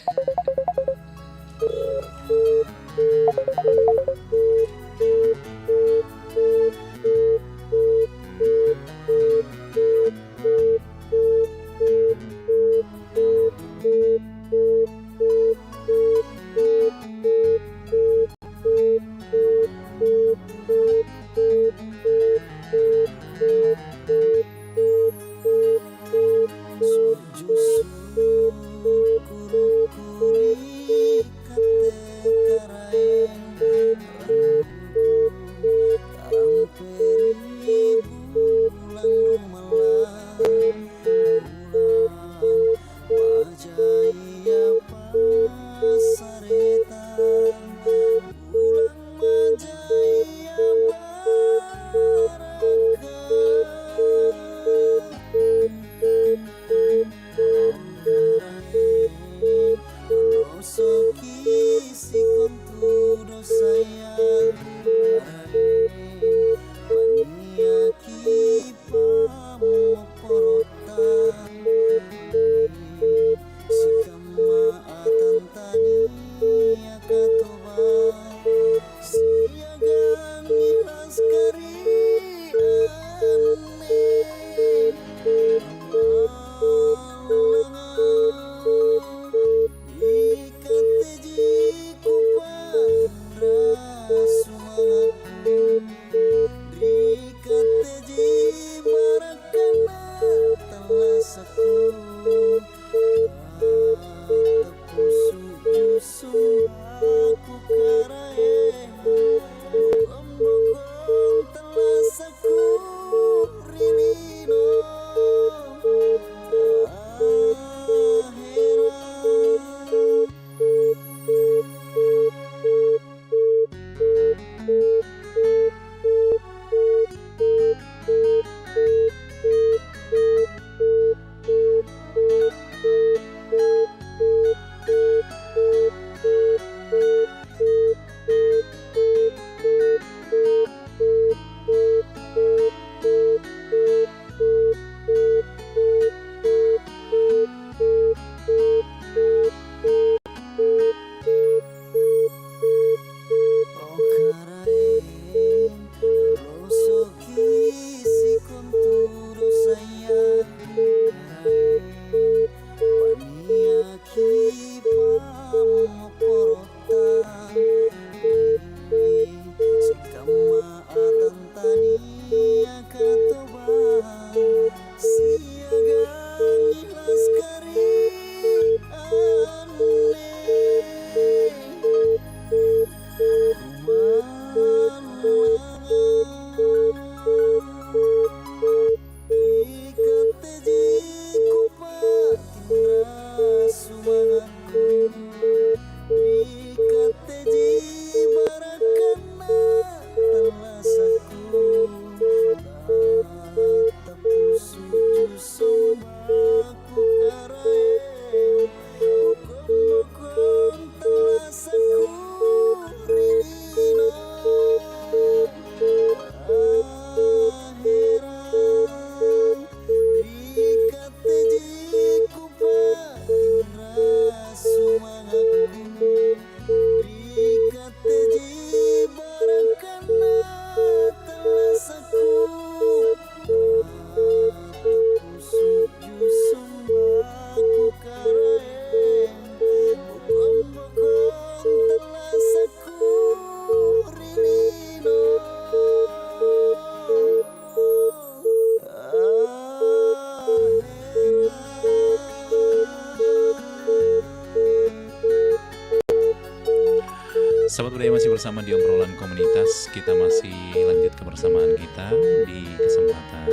Sahabat budaya masih bersama di obrolan komunitas. Kita masih lanjut kebersamaan kita di kesempatan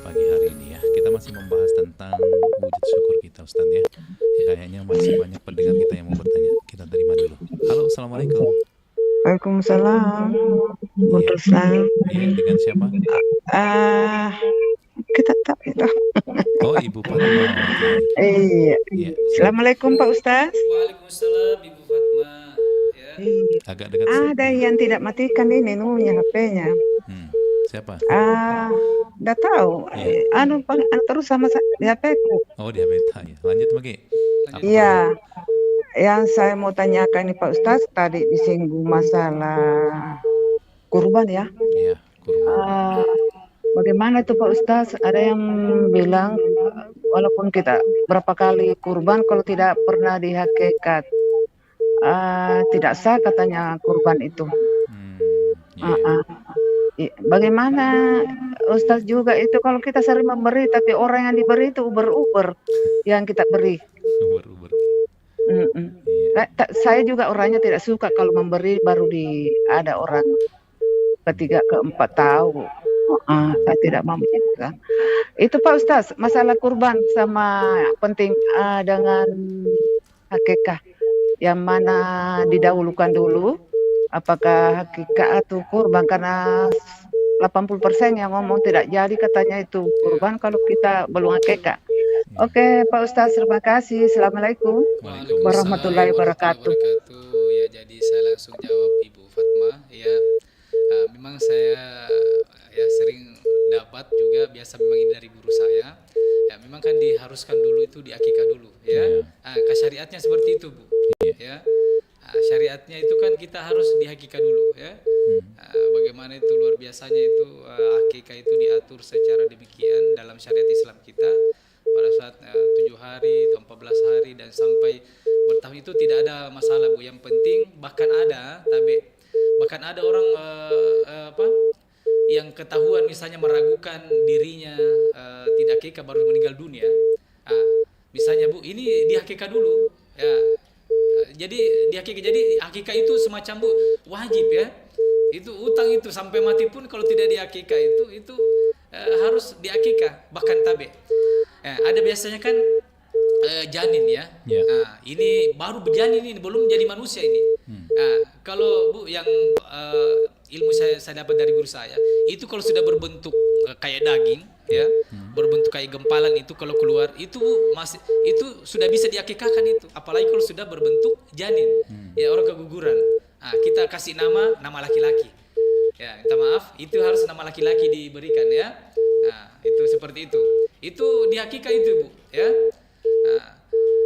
pagi hari ini ya. Kita masih membahas tentang wujud syukur kita Ustaz ya. Kayaknya masih banyak pendengar kita yang mau bertanya. Kita terima dulu. Halo, Assalamualaikum. Waalaikumsalam. Iya, Waalaikumsalam. iya, dengan siapa? Kita tak itu. Oh, Ibu Fatma. Oke. Iya. Iya, Assalamualaikum Pak Ustaz. Waalaikumsalam Ibu Fatma. Ya. Iya. agak dekat. Ada yang tidak matikan ini nunya HP-nya. Siapa? Udah tahu. Iya. Terus sama di HP-ku. Oh, di Abeta ya. Lanjut lagi. Apa? Iya. Yang saya mau tanyakan ini Pak Ustaz, tadi disinggung masalah kurban ya. Iya, kurban. Bagaimana itu Pak Ustaz? Ada yang bilang walaupun kita berapa kali kurban kalau tidak pernah dihakikat tidak sah katanya kurban itu. Iya. Bagaimana Ustaz juga itu kalau kita sering memberi tapi orang yang diberi itu uber-uber yang kita beri. Uber-uber. Iya. Saya juga orangnya tidak suka kalau memberi baru ada orang ketiga keempat tahu. Saya tidak memikirkan. Itu Pak Ustaz, masalah kurban sama penting dengan hakikah yang mana didahulukan dulu, apakah hakikah atau kurban, karena 80% yang ngomong tidak jadi katanya itu kurban kalau kita belum hakikah. Oke Pak Ustaz, terima kasih. Assalamualaikum warahmatullahi wabarakatuh. Ya, jadi saya langsung jawab Ibu Fatma. Ya, memang saya sering dapat juga, biasa memang ini dari guru saya. Ya, memang kan diharuskan dulu itu diakikah dulu. Ya, syariatnya seperti itu Bu. Ya, syariatnya itu kan kita harus dihakikah dulu. Ya, bagaimana itu luar biasanya itu akikah itu diatur secara demikian dalam syariat Islam kita. Pada saat 7 hari, 14 hari dan sampai bertahun itu tidak ada masalah Bu. Yang penting bahkan ada orang yang ketahuan misalnya meragukan dirinya tidak akikah baru meninggal dunia. Misalnya Bu, ini dihakikah dulu. Ya. Jadi akikah itu semacam Bu wajib ya. Itu utang itu sampai mati pun kalau tidak diakikah itu harus diakikah bahkan tabe. Ada biasanya kan janin ya. Ini baru berjanin ini, belum jadi manusia ini. Kalau Bu yang ilmu saya dapat dari guru saya, itu kalau sudah berbentuk kayak daging ya, berbentuk kayak gempalan itu kalau keluar itu itu sudah bisa diakikahkan itu. Apalagi kalau sudah berbentuk janin. Ya, orang keguguran. Kita kasih nama laki-laki. Ya, minta maaf, itu harus nama laki-laki diberikan ya. Itu seperti itu. Itu dihakikah itu Bu ya.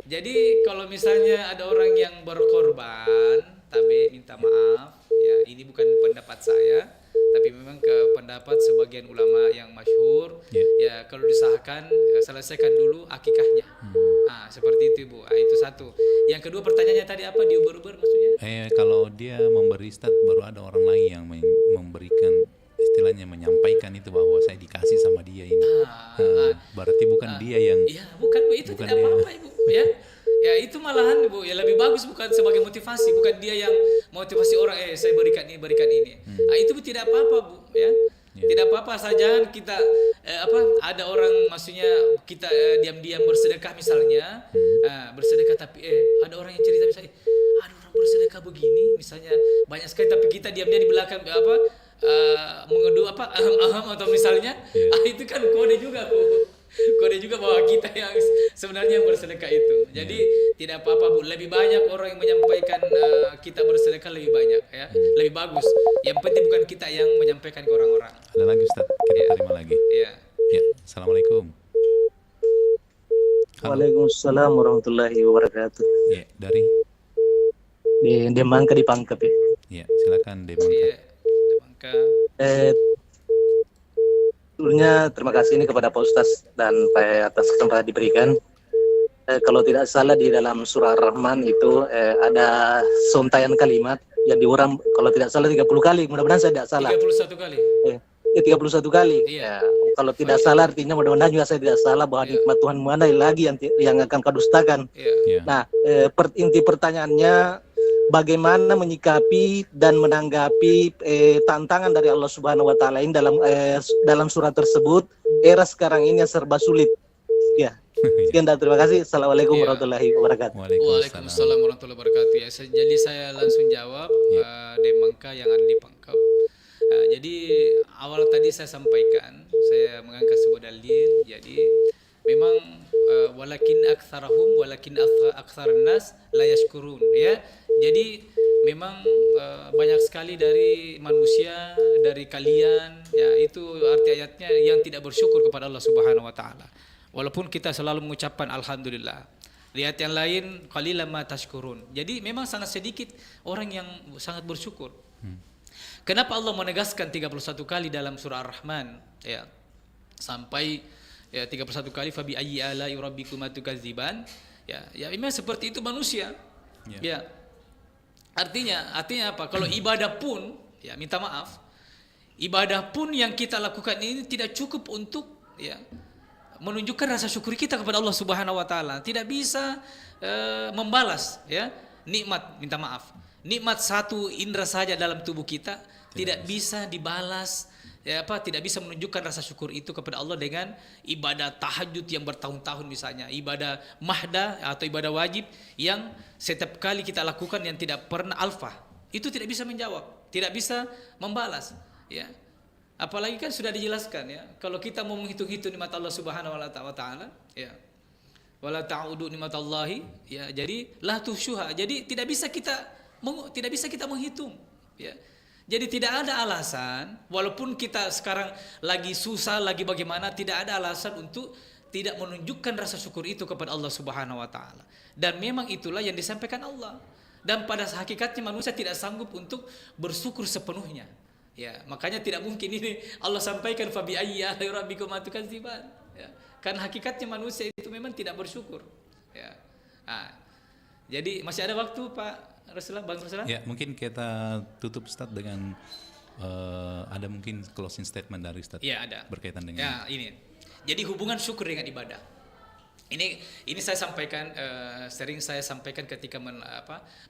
Jadi kalau misalnya ada orang yang berkorban, tabe minta maaf ya, ini bukan pendapat saya, tapi memang ke pendapat sebagian ulama yang masyhur. Ya, kalau disahkan selesaikan dulu akikahnya. Seperti itu Bu. Itu satu. Yang kedua pertanyaannya tadi apa, diuber-uber maksudnya? Kalau dia memberi stat baru ada orang lain yang memberikan, istilahnya menyampaikan itu bahwa saya dikasih sama dia ini. Berarti bukan dia yang. Iya, bukan Bu, itu tidak apa-apa Ibu ya. Ya, itu malahan Bu, ya lebih bagus bukan sebagai motivasi, bukan dia yang motivasi orang saya berikan ini. Itu tidak apa-apa Bu ya. Tidak apa-apa saja kita ada orang maksudnya kita diam-diam bersedekah misalnya, bersedekah tapi ada orang yang cerita misalnya, ada orang bersedekah begini misalnya banyak sekali tapi kita diam-diam di belakang mengeduh atau misalnya itu kan kode juga Bu. Kode juga bahwa kita yang sebenarnya yang bersedekah itu. Jadi tidak apa-apa Bu, lebih banyak orang yang menyampaikan kita bersedekah lebih banyak ya, lebih bagus. Yang penting bukan kita yang menyampaikan ke orang-orang. Ada lagi Ustaz, kita terima lagi. Ya, Assalamualaikum. Waalaikumsalam warahmatullahi wabarakatuh. Ya, dari di Demangka di Pangkep ya. Ya, silakan Demangka. Sebelumnya terima kasih ini kepada Pak Ustaz dan Pak atas kesempatan diberikan. Kalau tidak salah di dalam surah Ar-Rahman itu ada sontayan kalimat yang diuram kalau tidak salah 30 kali. Mudah-mudahan saya tidak salah. 31 kali. 31 kali. Iya. Kalau tidak salah artinya mudah-mudahan juga saya tidak salah bahwa nikmat Tuhan mana lagi yang akan kau dustakan. Iya. Nah, inti pertanyaannya bagaimana menyikapi dan menanggapi tantangan dari Allah Subhanahu wa taala ini dalam surat tersebut. Era sekarang ini yang serba sulit. Ya. Sekian dan terima kasih. Assalamualaikum warahmatullahi wabarakatuh. Waalaikumsalam warahmatullahi wabarakatuh. Ya, jadi saya langsung jawab Demangka yang ada di Pangkep. Jadi awal tadi saya sampaikan, saya mengangkat sebuah dalil. Jadi memang walakin aktsarun nas la yashkurun, ya. Jadi memang banyak sekali dari manusia, dari kalian, ya, itu arti ayatnya yang tidak bersyukur kepada Allah Subhanahu wa taala. Walaupun kita selalu mengucapkan alhamdulillah. Lihat yang lain, qalilan ma tashkurun. Jadi memang sangat sedikit orang yang sangat bersyukur. Kenapa Allah menegaskan 31 kali dalam surah Ar-Rahman, ya. Sampai 31 kali fabi ayyi ala'i rabbikuma tukadziban. Ya memang seperti itu manusia. Ya. Artinya apa? Kalau ibadah pun, ya minta maaf, ibadah pun yang kita lakukan ini tidak cukup untuk menunjukkan rasa syukur kita kepada Allah Subhanahu wa taala. Tidak bisa membalas nikmat, minta maaf. Nikmat satu indera saja dalam tubuh kita tidak bisa dibalas, tidak bisa menunjukkan rasa syukur itu kepada Allah dengan ibadah tahajud yang bertahun-tahun misalnya, ibadah mahda atau ibadah wajib yang setiap kali kita lakukan yang tidak pernah alfah. Itu tidak bisa menjawab, tidak bisa membalas, ya. Apalagi kan sudah dijelaskan, ya, kalau kita mau menghitung-hitung nikmat Allah Subhanahu wa taala, ya, wala ta'udu nikmatallahi, ya, jadi la tuhsyuha. Jadi tidak bisa kita menghitung, ya. Jadi tidak ada alasan, walaupun kita sekarang lagi susah, lagi bagaimana, tidak ada alasan untuk tidak menunjukkan rasa syukur itu kepada Allah Subhanahu wa taala. Dan memang itulah yang disampaikan Allah. Dan pada hakikatnya manusia tidak sanggup untuk bersyukur sepenuhnya. Ya, makanya tidak mungkin ini Allah sampaikan fabi ayyi ala'i rabbikuma tukadziban. Ya, karena hakikatnya manusia itu memang tidak bersyukur. Ya. Nah, jadi masih ada waktu Pak Rasulullah, Bang Rasulullah? Ya, mungkin kita tutup Ustaz dengan ada mungkin closing statement dari Ustaz. Ya, ada. Berkaitan dengan ini. Jadi hubungan syukur dengan ibadah. Ini saya sampaikan, sering saya sampaikan ketika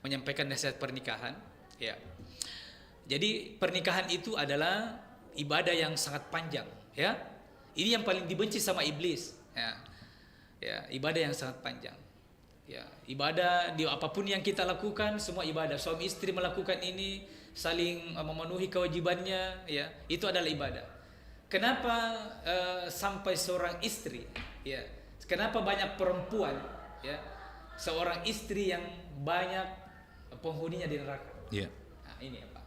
menyampaikan nasihat pernikahan, ya. Jadi pernikahan itu adalah ibadah yang sangat panjang, ya. Ini yang paling dibenci sama iblis, ya. Ya, ibadah yang sangat panjang. Ya, ibadah di apapun yang kita lakukan, semua ibadah. Suami istri melakukan ini, saling memenuhi kewajibannya, ya, itu adalah ibadah. Kenapa sampai seorang istri, ya, kenapa banyak perempuan, ya, seorang istri yang banyak penghuninya di neraka? Yeah. Nah, ini apa?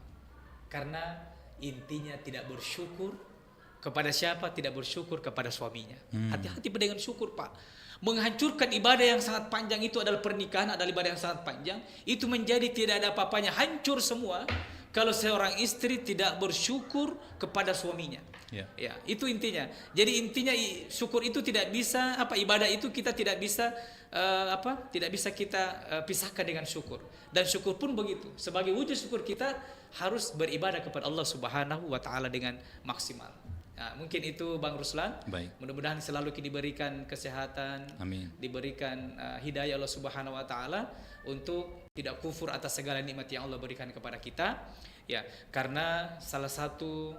Karena intinya tidak bersyukur kepada siapa? Tidak bersyukur kepada suaminya. Hati-hati dengan syukur, Pak. Menghancurkan ibadah yang sangat panjang itu adalah pernikahan, adalah ibadah yang sangat panjang. Itu menjadi tidak ada apa-apanya, hancur semua kalau seorang istri tidak bersyukur kepada suaminya. Ya, itu intinya. Jadi intinya syukur itu tidak bisa ibadah itu kita tidak bisa tidak bisa kita pisahkan dengan syukur. Dan syukur pun begitu. Sebagai wujud syukur kita harus beribadah kepada Allah Subhanahu wa taala dengan maksimal. Nah, mungkin itu Bang Ruslan. Baik. Mudah-mudahan selalu diberikan kesehatan, amin, diberikan hidayah Allah Subhanahu wa taala untuk tidak kufur atas segala nikmat yang Allah berikan kepada kita. Ya, karena salah satu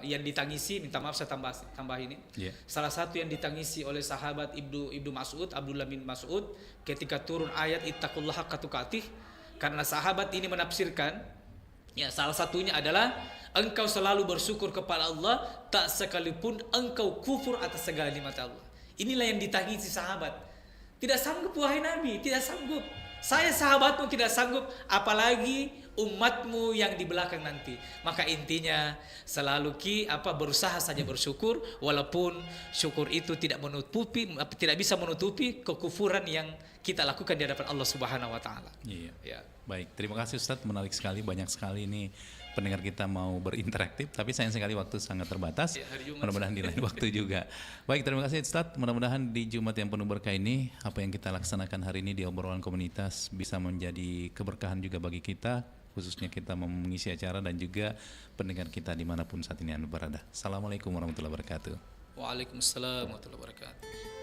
yang ditangisi, minta maaf saya tambah ini. Yeah. Salah satu yang ditangisi oleh sahabat Ibnu Mas'ud, Abdullah bin Mas'ud, ketika turun ayat ittaqullaha haqqa tuqatih, karena sahabat ini menafsirkan, ya, salah satunya adalah engkau selalu bersyukur kepada Allah tak sekalipun engkau kufur atas segala nikmat Allah. Inilah yang ditangisi sahabat. Tidak sanggup wahai Nabi, tidak sanggup. Saya sahabatmu tidak sanggup, apalagi umatmu yang di belakang nanti. Maka intinya selalu berusaha saja bersyukur, walaupun syukur itu tidak bisa menutupi kekufuran yang kita lakukan di hadapan Allah Subhanahu wa taala. Iya. Ya. Baik, terima kasih Ustadz, menarik sekali, banyak sekali ini pendengar kita mau berinteraktif, tapi sayang sekali waktu sangat terbatas. Ya, mudah-mudahan di lain waktu juga. Baik, terima kasih Ustadz. Mudah-mudahan di Jumat yang penuh berkah ini, apa yang kita laksanakan hari ini di obrolan komunitas bisa menjadi keberkahan juga bagi kita, khususnya kita mengisi acara dan juga pendengar kita dimanapun saat ini Anda berada. Assalamualaikum warahmatullahi wabarakatuh. Waalaikumsalam warahmatullahi wabarakatuh.